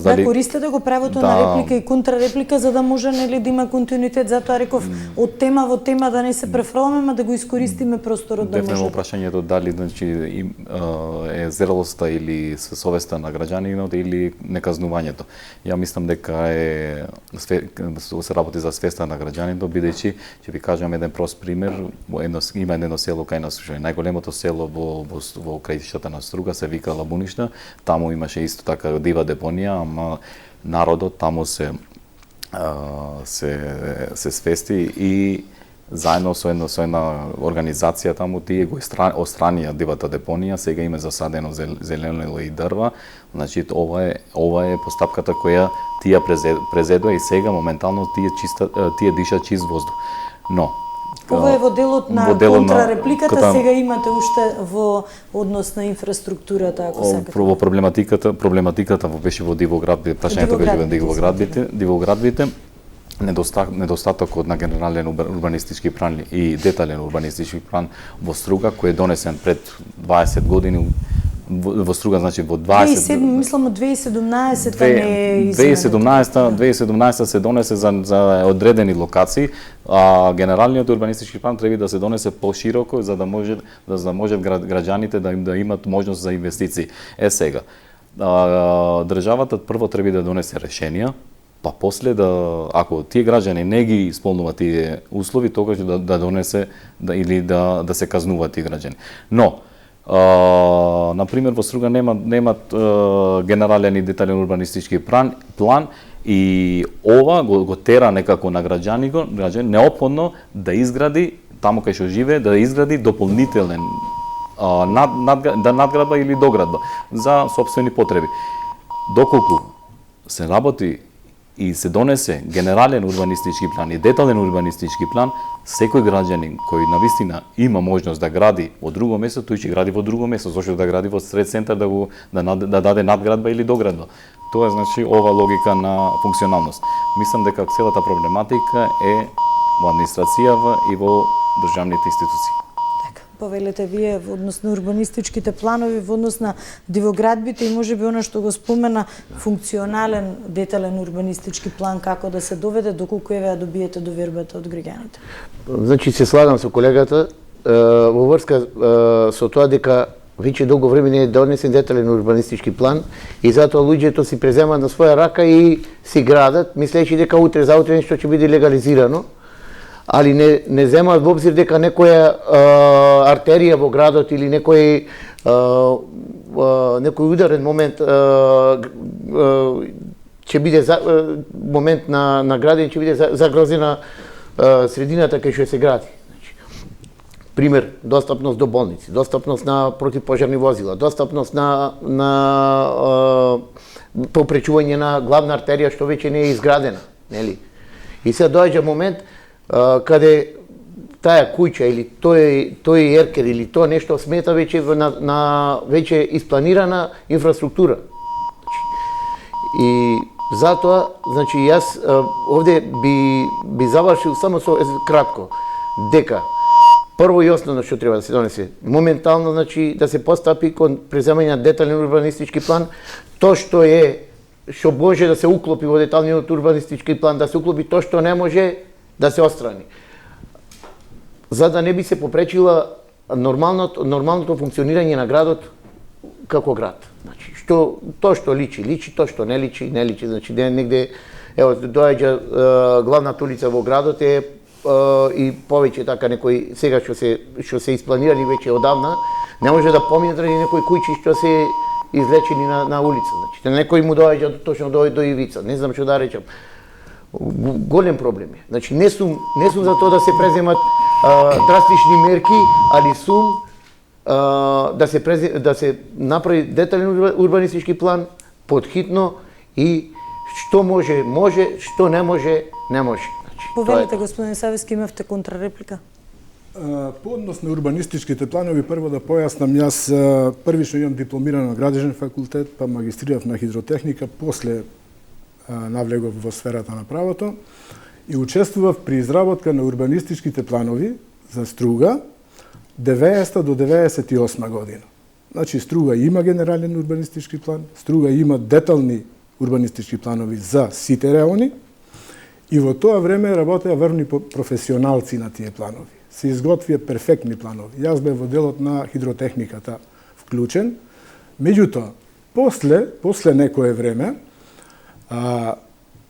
Да, користете го правото на реплика и контрареплика за да може да има континуитет, затоа реков од тема во тема да не се префрламе, да го искористиме просторот да може. Дефинитивно прашањето дали е зрелоста или совеста на граѓанинот или неказнувањето. Ја мислам дека се работи за свеста на граѓанинот, бидејќи ќе ви кажам еден прост пример, има едно село кај нас, најголемото село во крајшата на Струга се вика Лабуништа, таму имаше исто така дива депонија, ама народот таму се свести и заедно со една организација таму тие го остранија дивата депонија, сега има засадено зеленило и дрва. Значи ова е постапката која тие презедува и сега моментално тие дишат чист воздух. Но ова е во делот на контрарепликата, сега имате уште во однос на инфраструктурата, ако сакате. Во проблематиката беше во дивоградбите, прашањето беше во дивоградбите, недостатокот на генерален урбанистички план и детален урбанистички план во Струга, кој е донесен пред 20 години, во Струга, значи во 20... Мислам, 2017 не е изменет. 2017 се донесе за одредени локации, а генералниот урбанистички план треба да се донесе пошироко за да може граѓаните да имат можност за инвестиции. Сега, државата прво треба да донесе решенија, па после ако тие граѓани не ги исполнуваат тие услови, тогаш да донесе или да се казнуваат тие граѓани. Но например, во Струга немат генерален и детален урбанистички план И ова го тера некако на граѓани неопходно да изгради таму кај што живее, да изгради дополнителен надградба или доградба за сопствени потреби. Доколку се работи и се донесе генерален урбанистички план и детален урбанистички план, секој граѓанин кој навистина има можност да гради во друго место, тој ќе гради во друго место, зошто да гради во сред центар да даде надградба или доградба. Тоа е значи ова логика на функционалност. Мислам дека целата проблематика е во администрацијава и во државните институции. Повелете вие во однос на урбанистичките планови, во однос на дивоградбите и можеби она што го спомена функционален детален урбанистички план, како да се доведе, доколку еве ја добиете довербата од граѓаните? Значи се слагам со колегата во врска со тоа дека веќе долго време не е донесен детален урбанистички план и затоа луѓето си преземаат на своја рака и си градат, мислејќи дека утре заутре нешто ќе биде легализирано, али не земаат во обзир дека некоја артерија во градот или некој ударен момент ќе биде момент на градење, ќе биде загрозена средината кај што се гради. Пример, достапност до болници, достапност на противпожарни возила, достапност на попречување на главна артерија што веќе не е изградена, нели? И се доаѓа момент каде таа куќа или тој еркер или тоа нешто смета веќе на веќе испланирана инфраструктура. И затоа, значи јас овде би завршил само со кратко дека прво и основно што треба да се донесе моментално, значи да се постапи кон преземање на детален урбанистички план, тоа што може да се уклопи во деталниот урбанистички план, да се уклопи тоа што не може да се отстрани. За да не би се попречила нормалното функционирање на градот како град. Значи, тоа што личи, тоа што не личи, значи негде ево доаѓа главната улица во градот и повеќе така некои сега што се испланирани веќе одавна, не може да помине заради некои куќи што се излечени на улица. Значи, некој му доаѓа точно до ивица, не знам што да речам. Голем проблем е. Значи не сум за тоа да се преземат драстични мерки, али сум да се направи детален урбанистички план подхитно и што може, што не може, не може. Повелете, господин Савески, имавте контрареплика? По однос на урбанистичките планови, прво да појаснам, јас првично имам дипломиран на градежен факултет, па магистрирав на хидротехника, после навлегов во сферата на правото и учествував при изработка на урбанистичките планови за Струга 90 до 98 година. Значи Струга има генерален урбанистички план, Струга има детални урбанистички планови за сите реони и во тоа време работеа верни професионалци на тие планови. Се изготвија перфектни планови. Јас бев во делот на хидротехниката вклучен. Меѓутоа, после некое време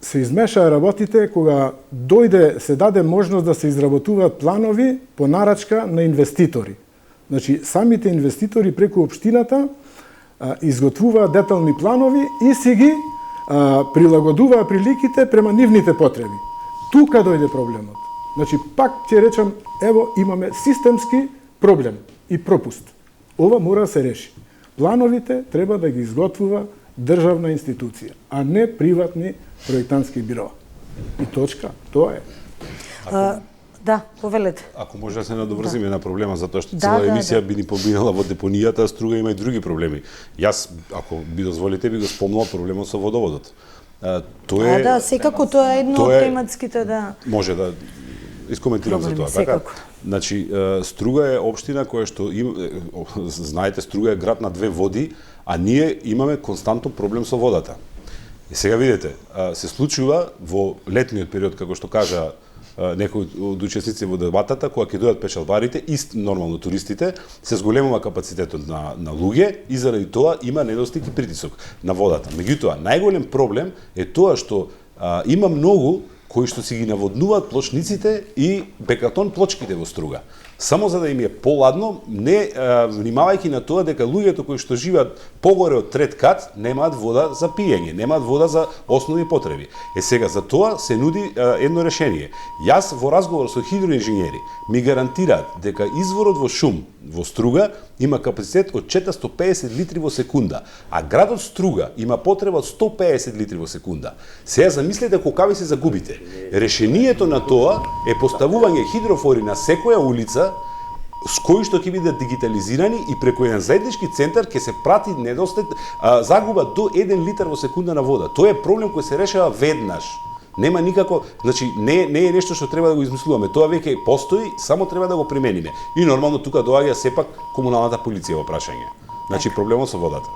се измешаа работите кога се даде можност да се изработуваат планови по нарачка на инвеститори. Значи, самите инвеститори преку општината изготвуваат детални планови и си ги прилагодуваа приликите према нивните потреби. Тука дојде проблемот. Значи, пак ќе речам, ево, имаме системски проблем и пропуст. Ова мора да се реши. Плановите треба да ги изготвува државна институција, а не приватни проектантски бироа. И точка, тоа е. Да, повелете. Ако може да се надоврзиме на проблема, затоа што цела емисија би ни поминала во депонијата, а Струга има и други проблеми. Јас, ако би дозволите, би го спомнал проблемот со водоводот. Тоа да, секако тоа е едно од тематските, да. Може да искоментирам за тоа, така? Значи, Струга е општина која што знаете, Струга е град на две води, а ние имаме константно проблем со водата. И сега видите, се случува во летниот период, како што кажа некои од учесници во дебатата, кога ќе дојдат печалбарите и нормално туристите, се зголемува капацитетот на луѓе и заради тоа има недостиг и притисок на водата. Меѓутоа, најголем проблем е тоа што има многу кои што си ги наводнуваат плочниците и бекатон плочките во Струга. само за да им е поладно, не внимавајќи на тоа дека луѓето кои што живеат погоре од трет кат немаат вода за пиење, немаат вода за основни потреби. Сега за тоа се нуди едно решение. Јас во разговор со хидроинженери ми гарантираат дека изворот во шум во Струга има капацитет од 450 литри во секунда, а градот Струга има потреба од 150 литри во секунда. Сега замислете колкави се загубите. Решението на тоа е поставување хидрофори на секоја улица с кои што ќе бидат дигитализирани и преку еден заеднички центар ќе се прати загуба до 1 литар во секунда на вода. Тоа е проблем кој се решава веднаш. Нема никако, значи не е нешто што треба да го измислуваме. Тоа веќе постои, само треба да го примениме. И нормално тука доаѓа сепак комуналната полиција во прашање. Значи проблемот со водата.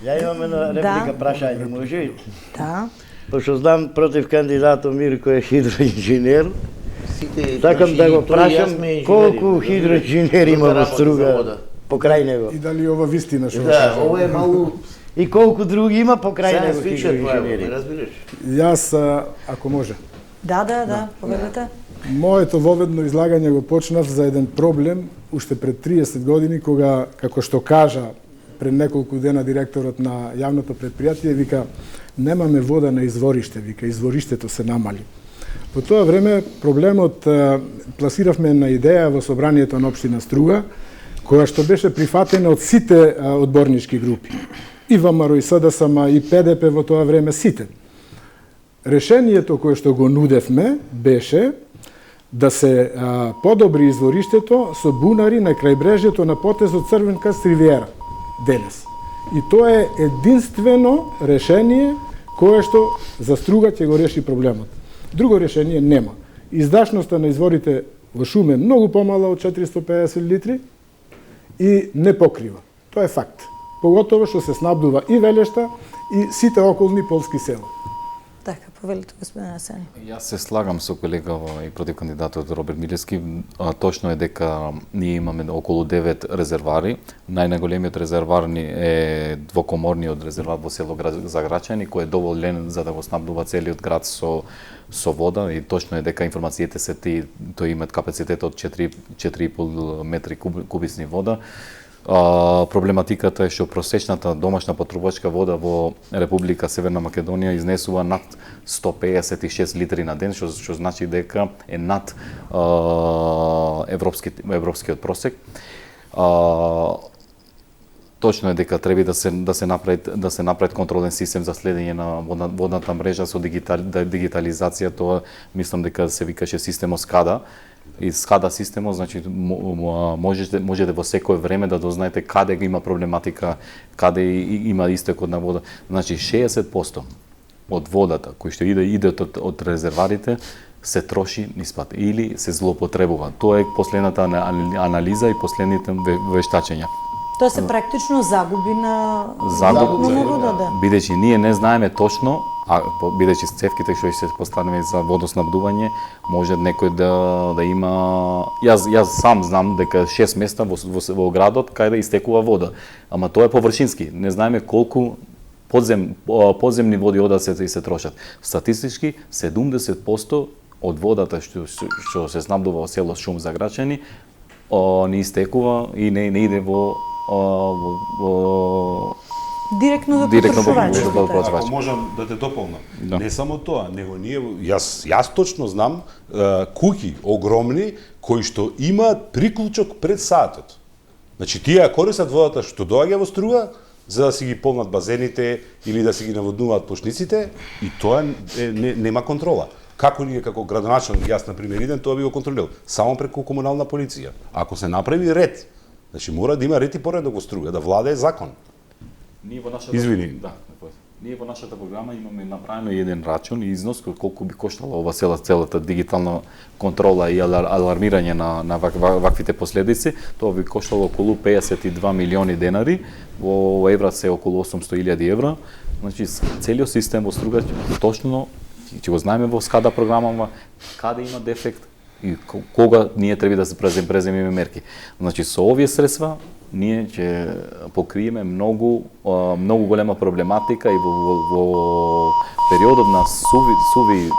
Ја имам една реплика, прашање, може ли? Да. Пошто знам против кандидатот Мирко е хидроинженер, сакам да го прашам колку хидроинженери има во Струга покрај него. И дали ова вистина што Да, ова е малку И колку други има покрај него хидроинженери. разбираш? Јас, ако може, Да, повелете. моето воведно излагање го почнав за еден проблем уште пред 30 години, кога, како што кажа пред неколку дена директорот на јавното предпријатие, вика, немаме вода на извориште, вика, извориштето се намали. По тоа време проблемот пласиравме на идеја во собранието на општина Струга, која што беше прифатена од сите одборнички групи. И ВМРО, и СДСМ, и ПДП во тоа време, сите. Решението кое што го нудевме беше да се подобри извориштето со бунари на крајбрежјето на потезот Црвен крст Ривиера денес. И тоа е единствено решение кое што за Струга ќе го реши проблемот. Друго решение нема. Издашноста на изворите во Шуме е многу помала од 450 литри и не покрива. Тоа е факт. Поготово што се снабдува и Велешта и сите околни полски села. Така, повелете, господин Асени. Јас се слагам со колега и против кандидатот Роберт Милевски. Точно е дека ние имаме околу 9 резервари. Најголемиот резервар е двокоморниот резервар во село Заграчани, кој е доволен за да го снабдува целиот град со вода, и точно е дека информациите се тој имаат капацитет од 4,5 метри кубични вода. Проблематиката е што просечната домашна потребувачка вода во Република Северна Македонија изнесува над 156 литри на ден, што значи дека е над европскиот просек. Точно е дека треба да се направи контролен систем за следење на водната мрежа со дигитализација. Тоа мислам дека се викаше системот SCADA. И SCADA системот, значи можете во секое време да дознаете каде има проблематика, каде има истекот на вода. Значи 60% од водата кој што иде од резерварите се троши низ пат или се злоупотребува. Тоа е последната анализа и последните вештачења. Тоа се практично загуби на вода, да. Бидејќи ние не знаеме точно, бидејќи цевките што се поставени за водоснабдување, може некој да има. Јас сам знам дека 6 места во градот кај да истекува вода, ама тоа е површински. Не знаеме колку подземни води одат се трошат. Статистички 70% од водата што се снабдува во село Шум Заграчани не истекува и не иде во директно до потрошувачите. Ако можам да те дополнам. Да. Не само тоа, него ние јас точно знам куќи огромни кои што имаат приклучок пред саатот. Значи тие користат водата што доаѓа во Струга за да си ги полнат базените или да си ги наводнуваат пушниците, и тоа нема контрола. Како ние како градоначелник, јас на пример иден, тоа би го контролирал само преку комунална полиција. Ако се направи ред, значи мора да има ред и поред во Струга, да владее закон. Ние во нашата Ние во нашата програма имаме направено еден рачун и износ колку би коштала ова целата дигитална контрола и алармирање на ваквите последици. Тоа би коштало околу 52 милиони денари, во евра се околу 800.000 евра. Значи целиот систем во Струга точно ќе го знаеме во SCADA програмава каде има дефект и кога ние треба да се преземиме мерки. Значи со овие средства ние ќе покриеме многу голема проблематика и во периодот на суви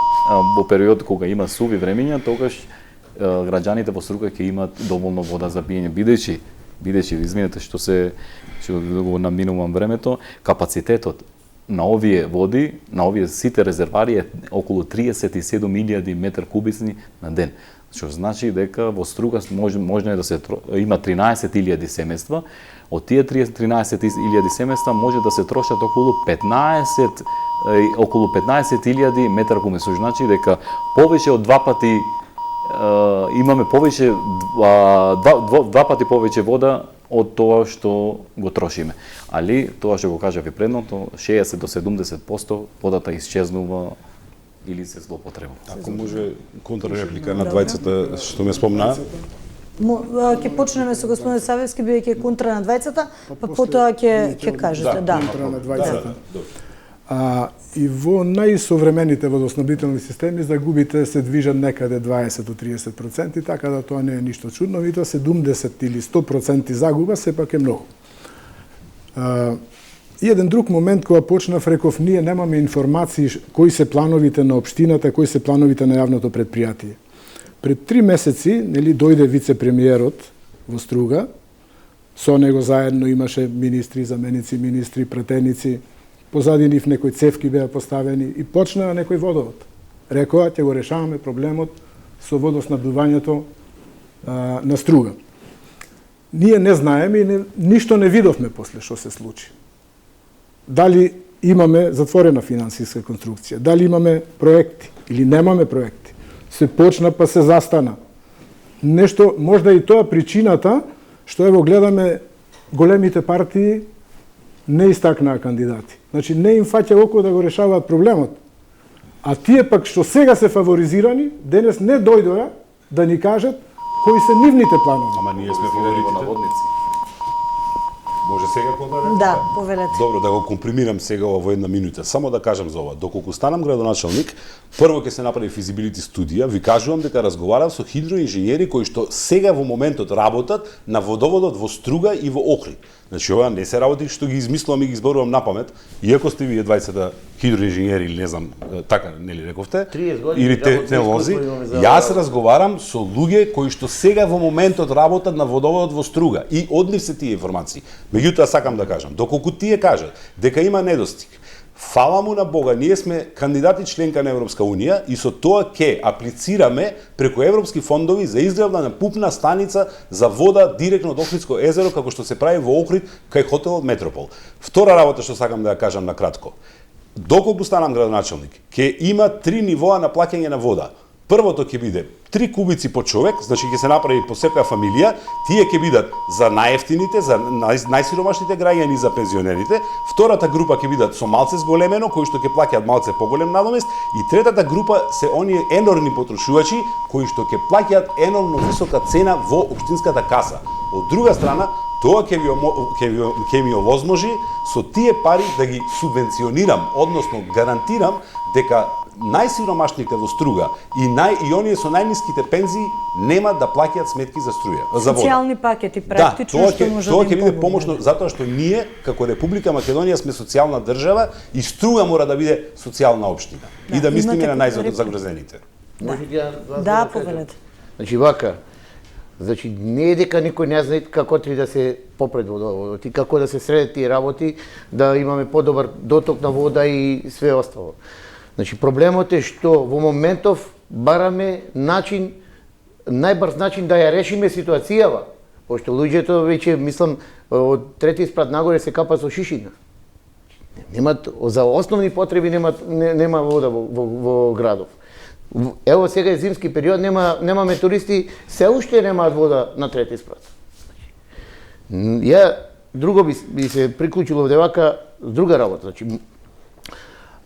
во период кога има суви времења, тогаш граѓаните во Струга ќе имаат доволно вода за пиење, бидејќи извинете што го наминувам времето, капацитетот на овие води, на овие сите резервари е околу 37.000 метар кубични на ден. Што значи дека во Струга можно е да се има 13.000 семејства, од тие 13.000 семејства може да се трошат околу 15.000 метар кубични, што значи дека повеќе од два пати имаме повеќе два пати повеќе вода од тоа што го трошиме. Али тоа што го кажав и предното, 60 до 70% водата исчезнува или се злоупотребува. Ако може контрреплика на двајцата што ме спомна. Ќе почнеме со господин Савевски, бидејќи контра на двајцата, па потоа ќе кажете. Да. Контра на двајцата. И во најсовремените водоснабдителни системи загубите се движат некаде 20 до 30%, така да тоа не е ништо чудно, и тоа 70 или 100% загуба сепак е многу. И еден друг момент кога почнав, реков, ние немаме информации кои се плановите на општината, кои се плановите на јавното предпријатие. Пред 3 месеци, нели, дојде вице-премиерот во Струга, со него заедно имаше министри, заменици министри, пратеници, позади нив некои цевки беа поставени и почнаа некој водовод. Рекоа, ќе го решаваме проблемот со водоснабдувањето на Струга. Ние не знаеме и ништо не видовме после што се случи. Дали имаме затворена финансиска конструкција, дали имаме проекти или немаме проекти. Се почна па се застана. Нешто, можда и тоа причината што ево гледаме големите партии не истакнаа кандидати. Значи не им фаќа око да го решаваат проблемот. А тие пак што сега се фаворизирани, денес не дојдоа да ни кажат кои се нивните планови. Ама ние сме фаворитите. Може сега контрреплика? Да, повелете. Добро, да го компримирам сега во една минута. Само да кажам за ова. Доколку станам градоначалник, прво ќе се направи физибилити студија, ви кажувам дека разговарав со хидроинженери кои што сега во моментот работат на водоводот во Струга и во Охрид. Значи ова не се работи што ги измислувам и ги зборувам напамет, иако сте вие двајцата хидроинженери или не знам, така нели рековте, 30 години или технолози. Јас разговарам со луѓе кои што сега во моментот работат на водоводот во Струга и од нив се тие информации. Меѓутоа сакам да кажам, доколку тие кажат дека има недостиг, фала му на Бога, ние сме кандидати членка на Европска Унија и со тоа ќе аплицираме преку европски фондови за изградба на пупна станица за вода директно од Охридско езеро, како што се прави во Охрид кај хотелот Метропол. Втора работа што сакам да ја кажам на кратко. Доколку станам градоначалник, ќе има 3 нивоа на плаќање на вода. Првото ќе биде 3 кубици по човек, значи ќе се направи по секоја фамилија, тие ќе бидат за најефтините, за најсиромашните граѓани, за пензионерите. Втората група ќе бидат со малце зголемено, кои што ќе плаќаат малце поголем надомест, и третата група се оние енормни потрошувачи кои што ќе плаќаат енормно висока цена во општинската каса. Од друга страна, тоа ќе ми овозможи со тие пари да ги субвенционирам, односно гарантирам дека најсиромашните во Струга и оние со најниските пензии нема да плаќаат сметки за струја, за вода. Социјални пакети практично што може тоа да ќе биде помошно затоа што ние како Република Македонија сме социјална држава и Струга мора да биде социјална општина и да мислиме на најзагрозените. Може да Да, повелете. Значи вака, значи не е дека никој не знае како треба да се попред водоводот и како да се средат тие работи, да имаме подобар доток на вода и све остало. Значи проблемот е што во моментов бараме начин, најбрз начин да ја решиме ситуацијава, пошто луѓето веќе мислам од трети спрат нагоре се капа со шишина. Немат за основни потреби нема вода во градов. Ево сега е зимски период, немаме туристи, се уште немаат вода на трети спрат. Ја друго би се приклучило овде вака друга работа, значи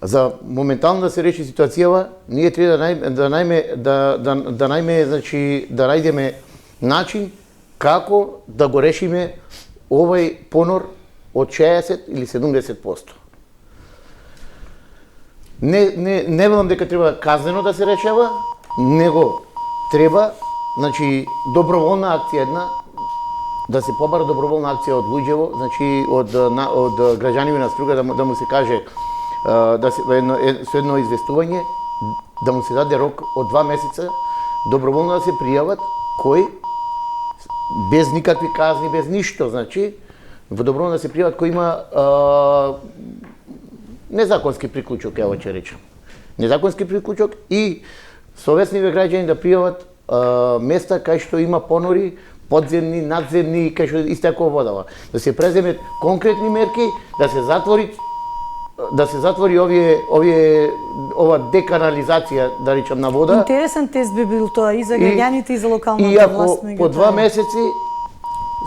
за моментално да се реши ситуацијава, ние треба да најдеме начин како да го решиме овој понор од 60 или 70%. Не велам дека треба казнено да се решава, него треба, значи, доброволна акција една, да се побара доброволна акција од луѓево, значи од граѓаните на Струга да му се каже со едно известување, да му се даде рок од 2 месеца, доброволно да се пријават кои без никакви казни, без ништо, значи доброволно да се пријават кои има незаконски приклучок, ја ќе речем. Незаконски приклучок и совесниве граѓани да пријават места кај што има понори, подземни, надземни, кај што истекува водава. Да се преземет конкретни мерки, да се затвори ова деканализација, да речем, на вода. Интересен тест би бил тоа и за граѓаните и за локалната власт. власт. И ако по 2 месеци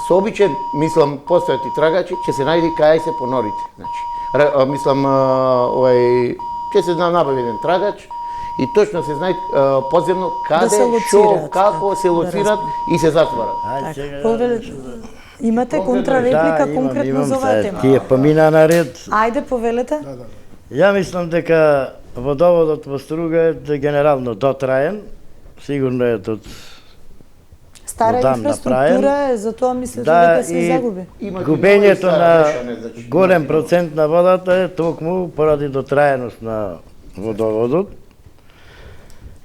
со обичен, мислам, постојат и трагачи, ќе се најде кај се понорите. Значи, мислам, ќе се набави еден трагач и точно се знае подземно каде, што, како се лоцират и се затварат. Имате контрареплика конкретно за оваа тема? Тие помина на ред. Ајде, повелете. Ја мислам дека водоводот во Струга е генерално дотраен, сигурно е од стара инфраструктура е, затоа мислите дека се загуби. Губењето на голем процент на водата е токму поради дотраеност на водоводот.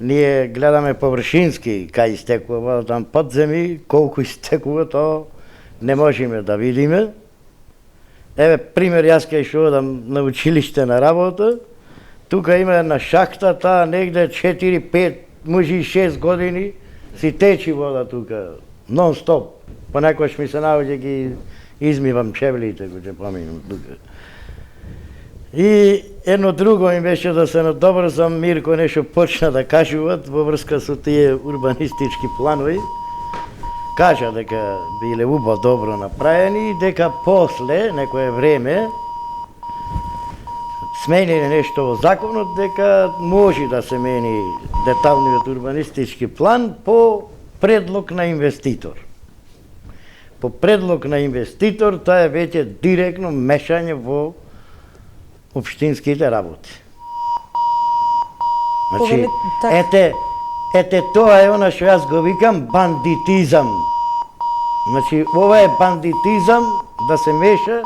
Ние гледаме површински кај истекува вода, там подземи, колку истекува, тоа не можеме да видиме. Еве, пример, јас кај што одам на училиште на работа, тука има една шахта, таа негде 4-5, може и 6 години, си течи вода тука, нон-стоп. Понекогаш ми се наоѓа ги измивам чевлите, кои ќе поминам тука. И едно друго им беше да се надобрзам, Мирко нешто почна да кажуваат во врска со тие урбанистички планови. Кажа дека биле убаво добро направени и дека после некое време смениле нешто во законот дека може да се мени деталниот урбанистички план по предлог на инвеститор. По предлог на инвеститор тоа е веќе директно мешање во општинските работи. Значи, ете тоа е она што јас го викам бандитизам. Значи, ова е бандитизам да се меша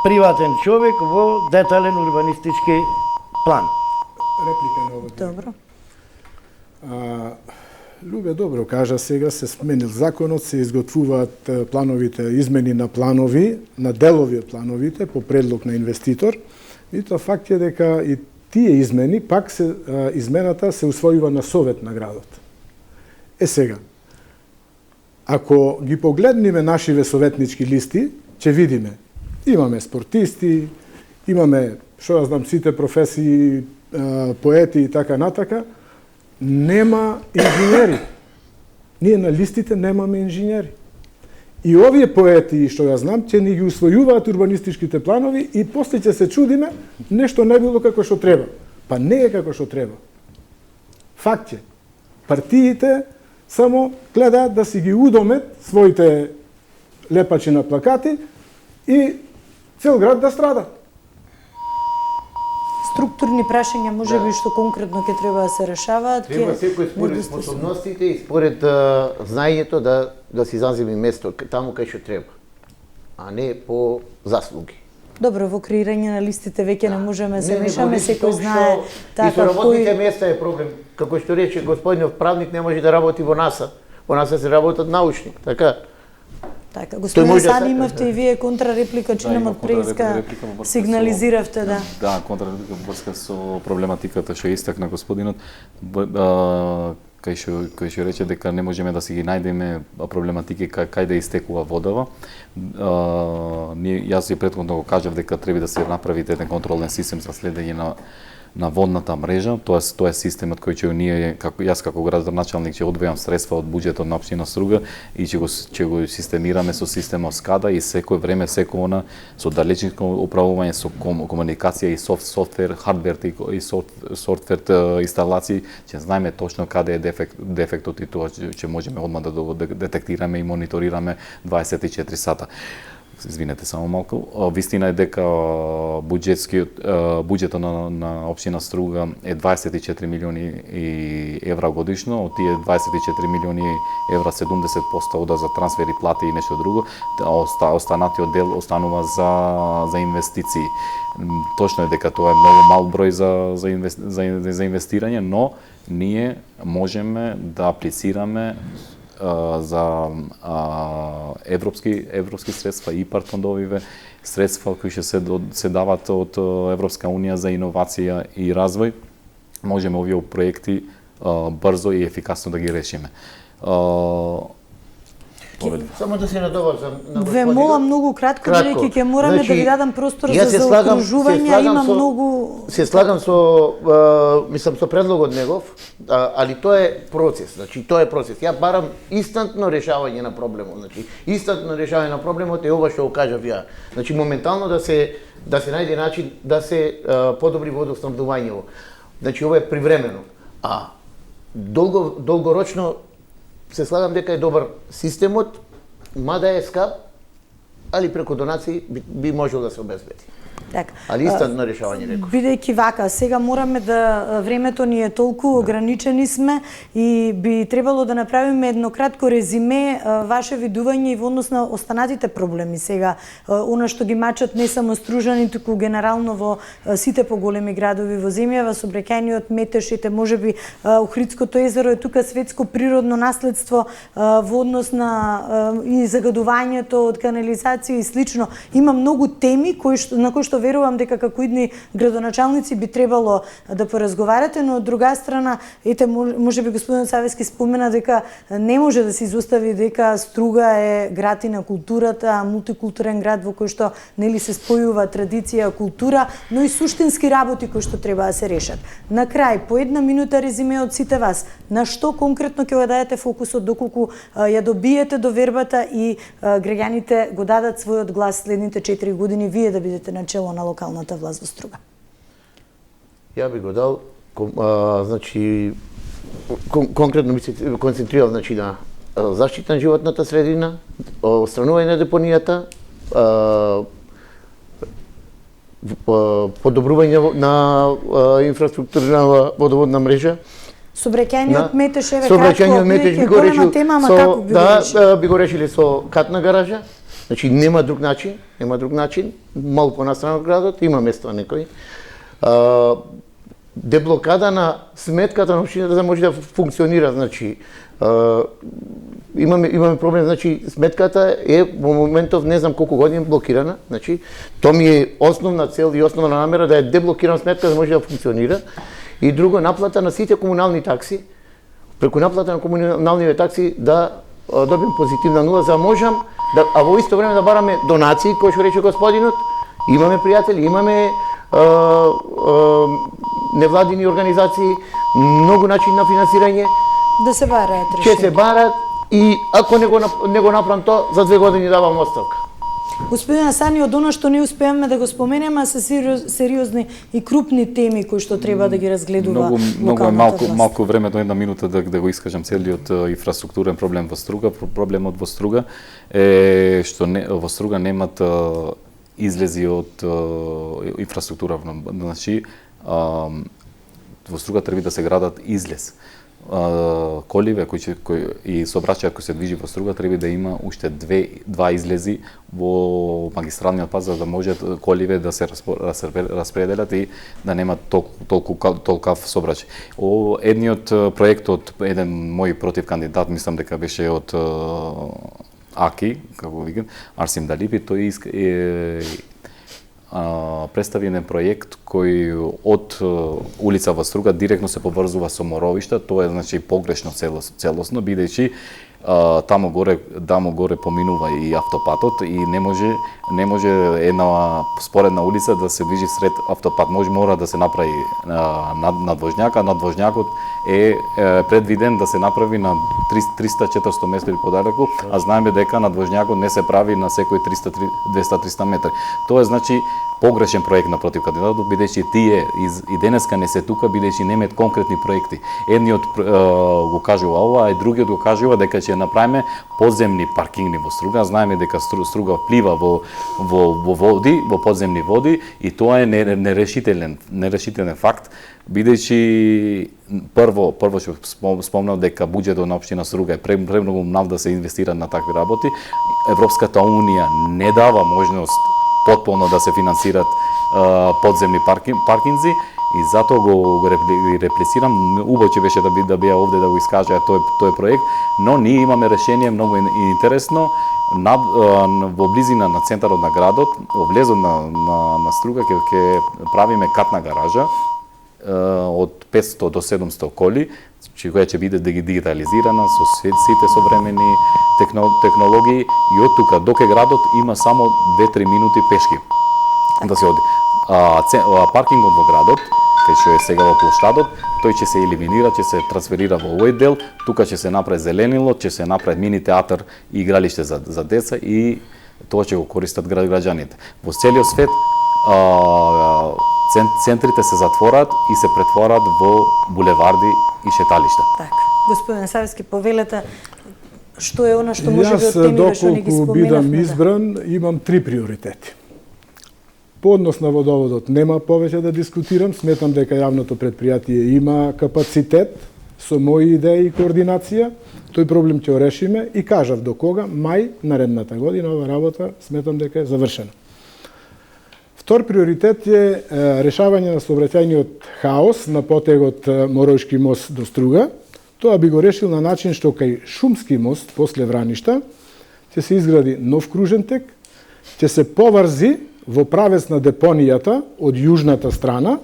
приватен човек во детален урбанистички план. Реплика на ова. Добро. Лубе добро кажа, сега се сменил законот, се изготвуваат плановите, измени на планови, на делови од плановите по предлог на инвеститор. И тоа факт е дека и тие измени, пак измената се усвојува на совет на градот. Сега, ако ги погледнеме нашиве советнички листи, ќе видиме, имаме спортисти, имаме, што ја знам, сите професии, поети и така натака, нема инженери. Ние на листите немаме инженери. И овие поети, што ја знам, ќе ни ги усвојуваат урбанистичките планови и после ќе се чудиме, нешто не било како што треба. Па не е како што треба. Факт е. Партиите само гледаат да си ги удомет своите лепачи на плакати и цел град да страда. Структурни прашања можеби што конкретно ќе треба да се решаваат. Треба секој според способностите и според знаењето да си заземи место таму кај што треба, а не по заслуги. Добро, во креирање на листите веќе не можеме се мешаме, секој знае така. И со работните места е проблем. Како што рече господинов правник, не може да работи во НАСА. Во НАСА се работат научни, така. Така, господин Сани, имавте и вие контрареплика, чинам од преиска, сигнализиравте, да. Да, контрареплика во врска со проблематиката што истакна господинот, кај што рече дека не можеме да си ги најдеме проблематики кај да истекува водава. Јас и претходно го кажав дека треба да се направи еден контролен систем за следење на водната мрежа. Тоа е системот кој ќе ние, јас како градоначалник ќе одвојам средства од буџетот на општина Струга и ќе го системираме со системот SCADA и секој време секој со далечинско управување, со комуникација и софтвер, хардвер и софтвер инсталации, ќе знаеме точно каде е дефектот и тоа ќе можеме одма да детектираме и мониторираме 24 сата. извинете само малку, вистина е дека буџетот на општина Струга е 24 милиони евра годишно, од тие 24 милиони евра 70% ода за трансфери, плати и нешто друго, останатиот дел останува за инвестиции. Точно е дека тоа е многу мал број за инвестирање, но ние можеме да аплицираме за европски средства, ИПАР фондовиве, средства кои ќе се дават од Европска унија за иновација и развој. Можеме овие проекти брзо и ефикасно да ги решиме. Само да се надоврзам на господинот. Ве молам многу кратко, бидејќи ќе мораме да ви дадам простор за заокружување, има многу... Се слагам со, мислам, со предлогот негов, али тоа е процес, значи тоа е процес. Ја барам инстантно решавање на проблемот, значи инстантно решавање на проблемот е ова што го кажав ја. Значи моментално да се најде начин да се подобри водоснабдувањето. Значи ова е привремено. А долгорочно се слагам дека е добар системот, мада е скап, али преку донации би можел да се обезбеди. Така. Али инстантно решавање реков. Бидејќи вака, сега мораме да времето ни е толку ограничени сме и би требало да направиме едно кратко резиме ваше видување и во однос на останатите проблеми сега, она што ги мачат не само Стружани, туку генерално во сите поголеми градови во земјава, сообраќајниот, метешите, можеби Охридското езеро е тука светско природно наследство во однос на и загадувањето од канализација и слично. Има многу теми на кои што верувам дека како идни градоначалници би требало да поразговарате, но од друга страна, ете, можеби господинот Савески спомена дека не може да се изостави дека Струга е град и на културата, мултикултурен град во кој што нели се спојува традиција, култура, но и суштински работи кои што треба да се решат. На крај, по една минута резиме од сите вас, на што конкретно ќе го дадете фокусот доколку ја добиете довербата и граѓаните го дадат својот глас следните 4 години, вие да бидете на чело на локалната власт во Струга? Ја би го дал, значи, конкретно би се концентрирал, значи, на заштита на животната средина, отстранување на депонијата, подобрување на инфраструктурна водоводна мрежа. Сообраќајниот метеж е кратко, би го решил тема, ама како би го решил? Да, би го решили со катна гаража. Значи нема друг начин, малку настрана од градот, има место некој. Деблокада на сметката на општината да може да функционира, значи имаме проблем, значи сметката е во моментов не знам колку години блокирана, значи тоа ми е основна цел и основна намера да е деблокирана сметка да може да функционира. И друго, наплата на сите комунални такси, преку наплата на комуналните такси да добием позитивна нула, за можам а во исто време да бараме донации, кои што рече господинот. Имаме пријатели, имаме невладини организации, многу начин на финансирање. Да се бараат решенија. Ќе се барат и ако не го направам тоа, за 2 години давам оставка. Господин Асани, од она што не успеаме да го споменеме, се сериозни и крупни теми кои што треба да ги разгледува локалната власт. Малку време до една минута да го искажам целиот инфраструктурен проблем во Струга. Проблемот во Струга е што во Струга немат излези од инфраструктура. Значи, во Струга треба да се градат излез. Коливе и сообраќајот кој се движи во Струга треба да има уште два излези во магистралниот пат за да може коливе да се распределат и да нема толкав сообраќај. Едниот проектот, еден мој против кандидат, мислам дека беше од АКИ, како викам, Арсим Далипи, тој представи еден проект кој од улица во Струга директно се поврзува со Моровишта, тоа е значи погрешно целосно, бидејќи таму горе поминува и автопатот и не може една споредна улица да се движи сред автопат. Мора да се направи надвожњак, а надвожњакот е предвиден да се направи на 300-400 метри подалеку, а знаеме дека надвожњакот не се прави на секој 200-300 метри. Тоа е значи погрешен проект на против кандидатот, бидејќи тие и денеска не се тука, бидејќи немаат конкретни проекти. Едниот го кажува ова, а другиот го кажува дека ќе ќе направиме подземни паркингни во Струга. Знаеме дека Струга вплива во води, во подземни води, и тоа е нерешителен факт, бидејќи прво што спомнав дека буџетот на општина Струга е премногу мал да се инвестира на такви работи. Европската унија не дава можност потполно да се финансират подземни паркинзи, и затоа го реплицирам. Убаво ќе беше да беа овде да го искажа тој проект, но ние имаме решение многу интересно во близина на центарот на градот, во влезот на Струга ќе правиме катна гаража од 500 до 700 коли, која ќе биде дигитализирана со сите современи технологии, и од тука до кај градот има само 2-3 минути пешки да се оди. Паркингот во градот, кај што е сега во плоштадот, тој ќе се елиминира, ќе се трансферира во овој дел, тука ќе се направи зеленило, ќе се направи мини театар и игралиште за деца, и тоа ќе го користат граѓаните. Во целиот свет центрите се затвораат и се претвораат во булеварди и шеталишта. Така. Господин Савески, повелете што е она што може би од темите што не ги споменавме. Јас, доколку бидам избран, имам 3 приоритети. По однос на водоводот нема повеќе да дискутирам, сметам дека јавното претпријатие има капацитет со мои идеи и координација, тој проблем ќе го решиме, и кажав до кога, мај наредната година ова работа сметам дека е завршена. Втор приоритет е решавање на сообраќајниот хаос на потегот Моројшки мост до Струга. Тоа би го решил на начин што кај Шумски мост после Враништа ќе се изгради нов кружен тек, ќе се поврзи во правец на депонијата од јужната страна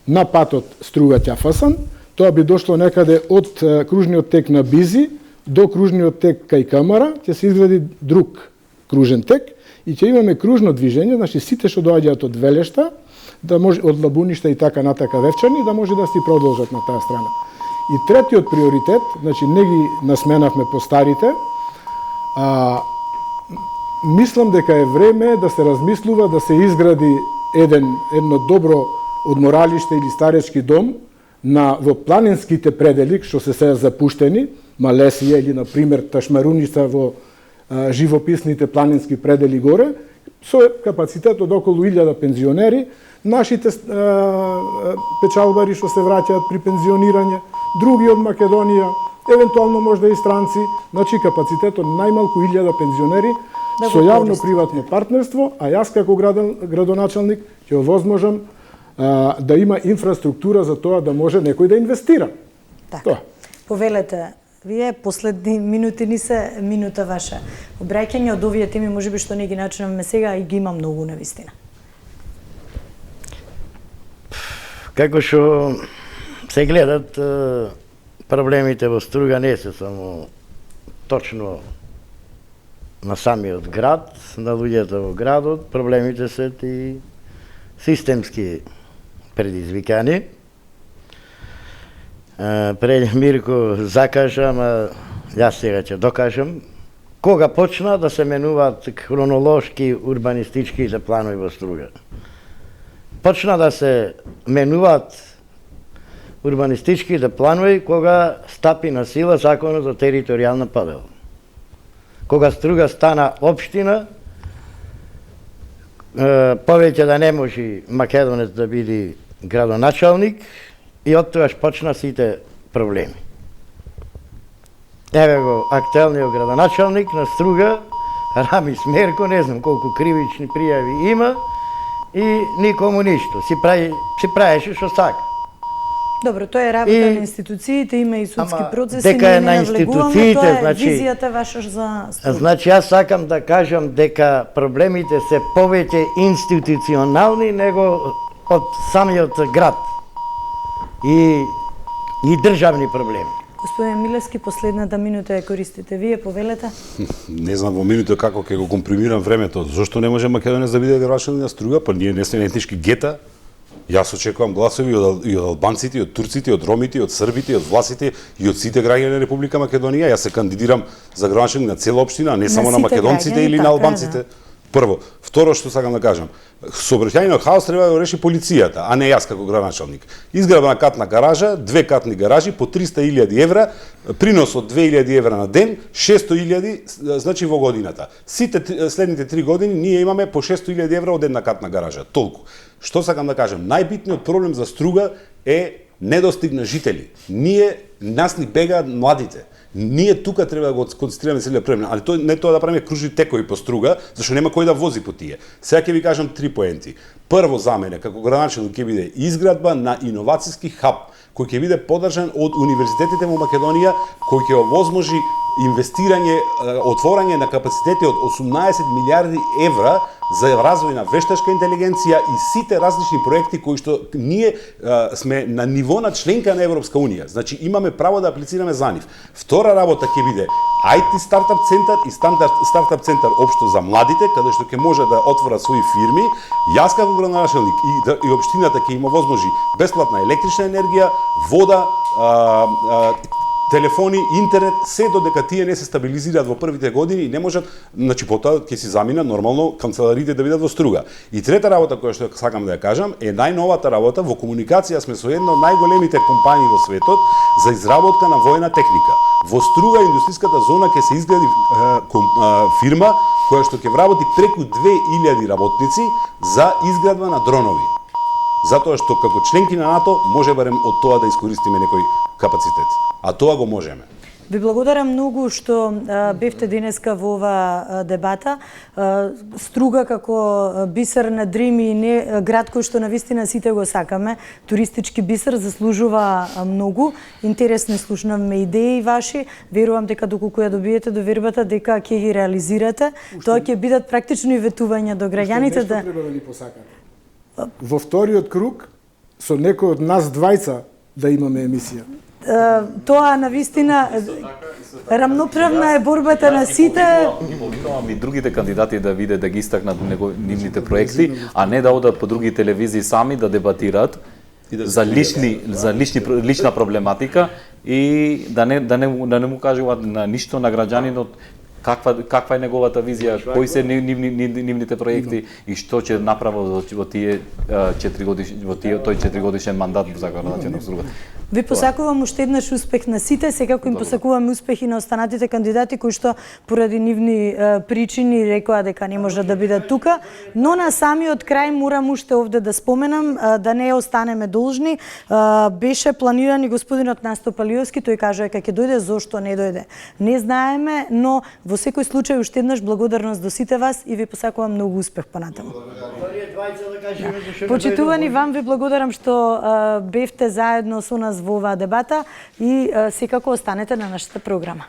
на патот Струга-Ќафасан. Тоа би дошло некаде од кружниот тек на Бизи до кружниот тек кај Камара, ќе се изгради друг кружен тек и ќе имаме кружно движење, значи сите што доаѓаат од Велешта, да може од Лабуништа и така натака Вевчани, да може да си продолжат на таа страна. И третиот приоритет, значи не ги насменавме по старите, мислам дека е време да се размислува да се изгради едно добро одморалиште или старечки дом во планинските предели, што се сега запуштени, Малесија или, например, Ташмаруница во живописните планински предели горе, со капацитет од околу 1000 пензионери, нашите печалбари што се враќаат при пензионирање, други од Македонија, евентуално можда и странци, значи капацитет од најмалку 1000 пензионери со јавно-приватно партнерство, а јас како градоначалник ќе овозможам да има инфраструктура за тоа да може некој да инвестира. Така. Повелете, вие последни минути ни се минута ваше обраќање од овие теми, можеби што не ги начинаме сега, и ги има многу навистина. Како што се гледат, проблемите во Струга не се само точно на самиот град, на луѓето во градот, проблемите се и системски предизвикани. Пред Мирко закажа, ама јас сега ќе докажам, кога почна да се менуваат хронолошки урбанистичките планови во Струга. Почна да се менуваат урбанистичките планови кога стапи на сила Законот за територијална подела. Кога Струга стана општина, повеќе да не може македонец да биде градоначалник, и оттогаш почна сите проблеми. Еве го актуелниот градоначалник на Струга, Рамис Мерко, не знам колку кривични пријави има, и никому ништо. Си праеше што сака. Добро, тоа е работа на институциите, има и судски процеси, дека е на институциите, тоа е значи визијата ваша за Струга. Значи јас сакам да кажам дека проблемите се повеќе институционални него од самиот град и државни проблеми. Господин Милевски, последната минута ја користите вие, повелете. Не знам во минута како ќе го компримирам времето. Зошто не може Македонија да биде градоначалник на Струга? Па ние не сме етнички гета. Јас очекувам гласови и од албанците, и од турците, и од ромите, и од србите, и од власите, и од сите граѓани на Република Македонија. Јас се кандидирам за градоначалник на цела општина, а не само на македонците или на албанците. Прво, второ што сакам да кажам, сообраќајниот хаос треба да го реши полицијата, а не јас како градоначалник. Изградба на катна гаража, 2 катни гаражи по 300.000 евра, принос од 2.000 евра на ден, 600.000 значи во годината. Сите следните 3 години ние имаме по 600.000 евра од една катна гаража, толку. Што сакам да кажам, најбитниот проблем за Струга е недостиг на жители. Нас ни бегаат младите. Ние тука треба да го концентрираме целиот проблем, али не тоа да правиме кружни текови по Струга, зашто нема кој да вози по тие. Сега ќе ви кажам 3 поенти. Прво за мене, како градоначалник, ќе биде изградба на иновацијски хаб, кој ќе биде поддржан од универзитетите во Македонија, кој ќе овозможи инвестирање, отворање на капацитети од 18 милиарди евра за развој на вештачка интелигенција и сите различни проекти кои што ние сме на ниво на членка на Европска унија. Значи имаме право да аплицираме за нив. Втора работа ќе биде IT стартап центар и стартап центар општо за младите, каде што ќе може да отворат своји фирми. Јас како градоначалник и општината ќе им овозможи бесплатна електрична енергија, вода, телефони, интернет, се додека тие не се стабилизираат во првите години и не можат, значи потоа ќе си замина нормално канцелариите да бидат во Струга. И трета работа која што сакам да ја кажам е најновата работа, во комуникација сме со една од најголемите компании во светот за изработка на воена техника. Во Струга индустријската зона ќе се изгради фирма која што ќе вработи преку 2000 работници за изградба на дронови. Затоа што како членки на НАТО може барем од тоа да искористиме некој капацитет. А тоа го можеме. Ви благодарам многу што бевте денеска во ова дебата. Струга како бисер на дрими, град кој што навистина сите го сакаме, туристички бисер, заслужува многу. Интересни слушнавме идеи ваши. Верувам дека доколку ја добиете довербата дека ќе ги реализирате, тоа ќе бидат практични ветувања до граѓаните да треба да ни посакате. Во вториот круг со некој од нас двајца да имаме емисија. Тоа навистина рамноправна е борбата на сите. Ги повикувам и другите кандидати да виде да ги истакнат нивните проекти, а не да одат по други телевизии сами да дебатираат за лична проблематика и да не му кажуваат на ништо на граѓанинот каква е неговата визија, кои се нивните проекти и што ќе направи во тие 4 годишен мандат за градоначалник Струга. Ви посакувам уште еднаш успех на сите, секако им посакувам успехи на останатите кандидати кои што поради нивни причини рекоа дека не можат да бидат тука, но на самиот крај морам уште овде да споменам да не останеме должни. Беше планиран и господинот Насто Палиовски, тој кажа дека ќе дојде, зошто не дојде. Не знаеме, но во секој случај уште еднаш благодарност до сите вас и ви посакувам многу успех понатаму. Почитувани, вам ви благодарам што бевте заедно со нас во оваа дебата и секако останете на нашата програма.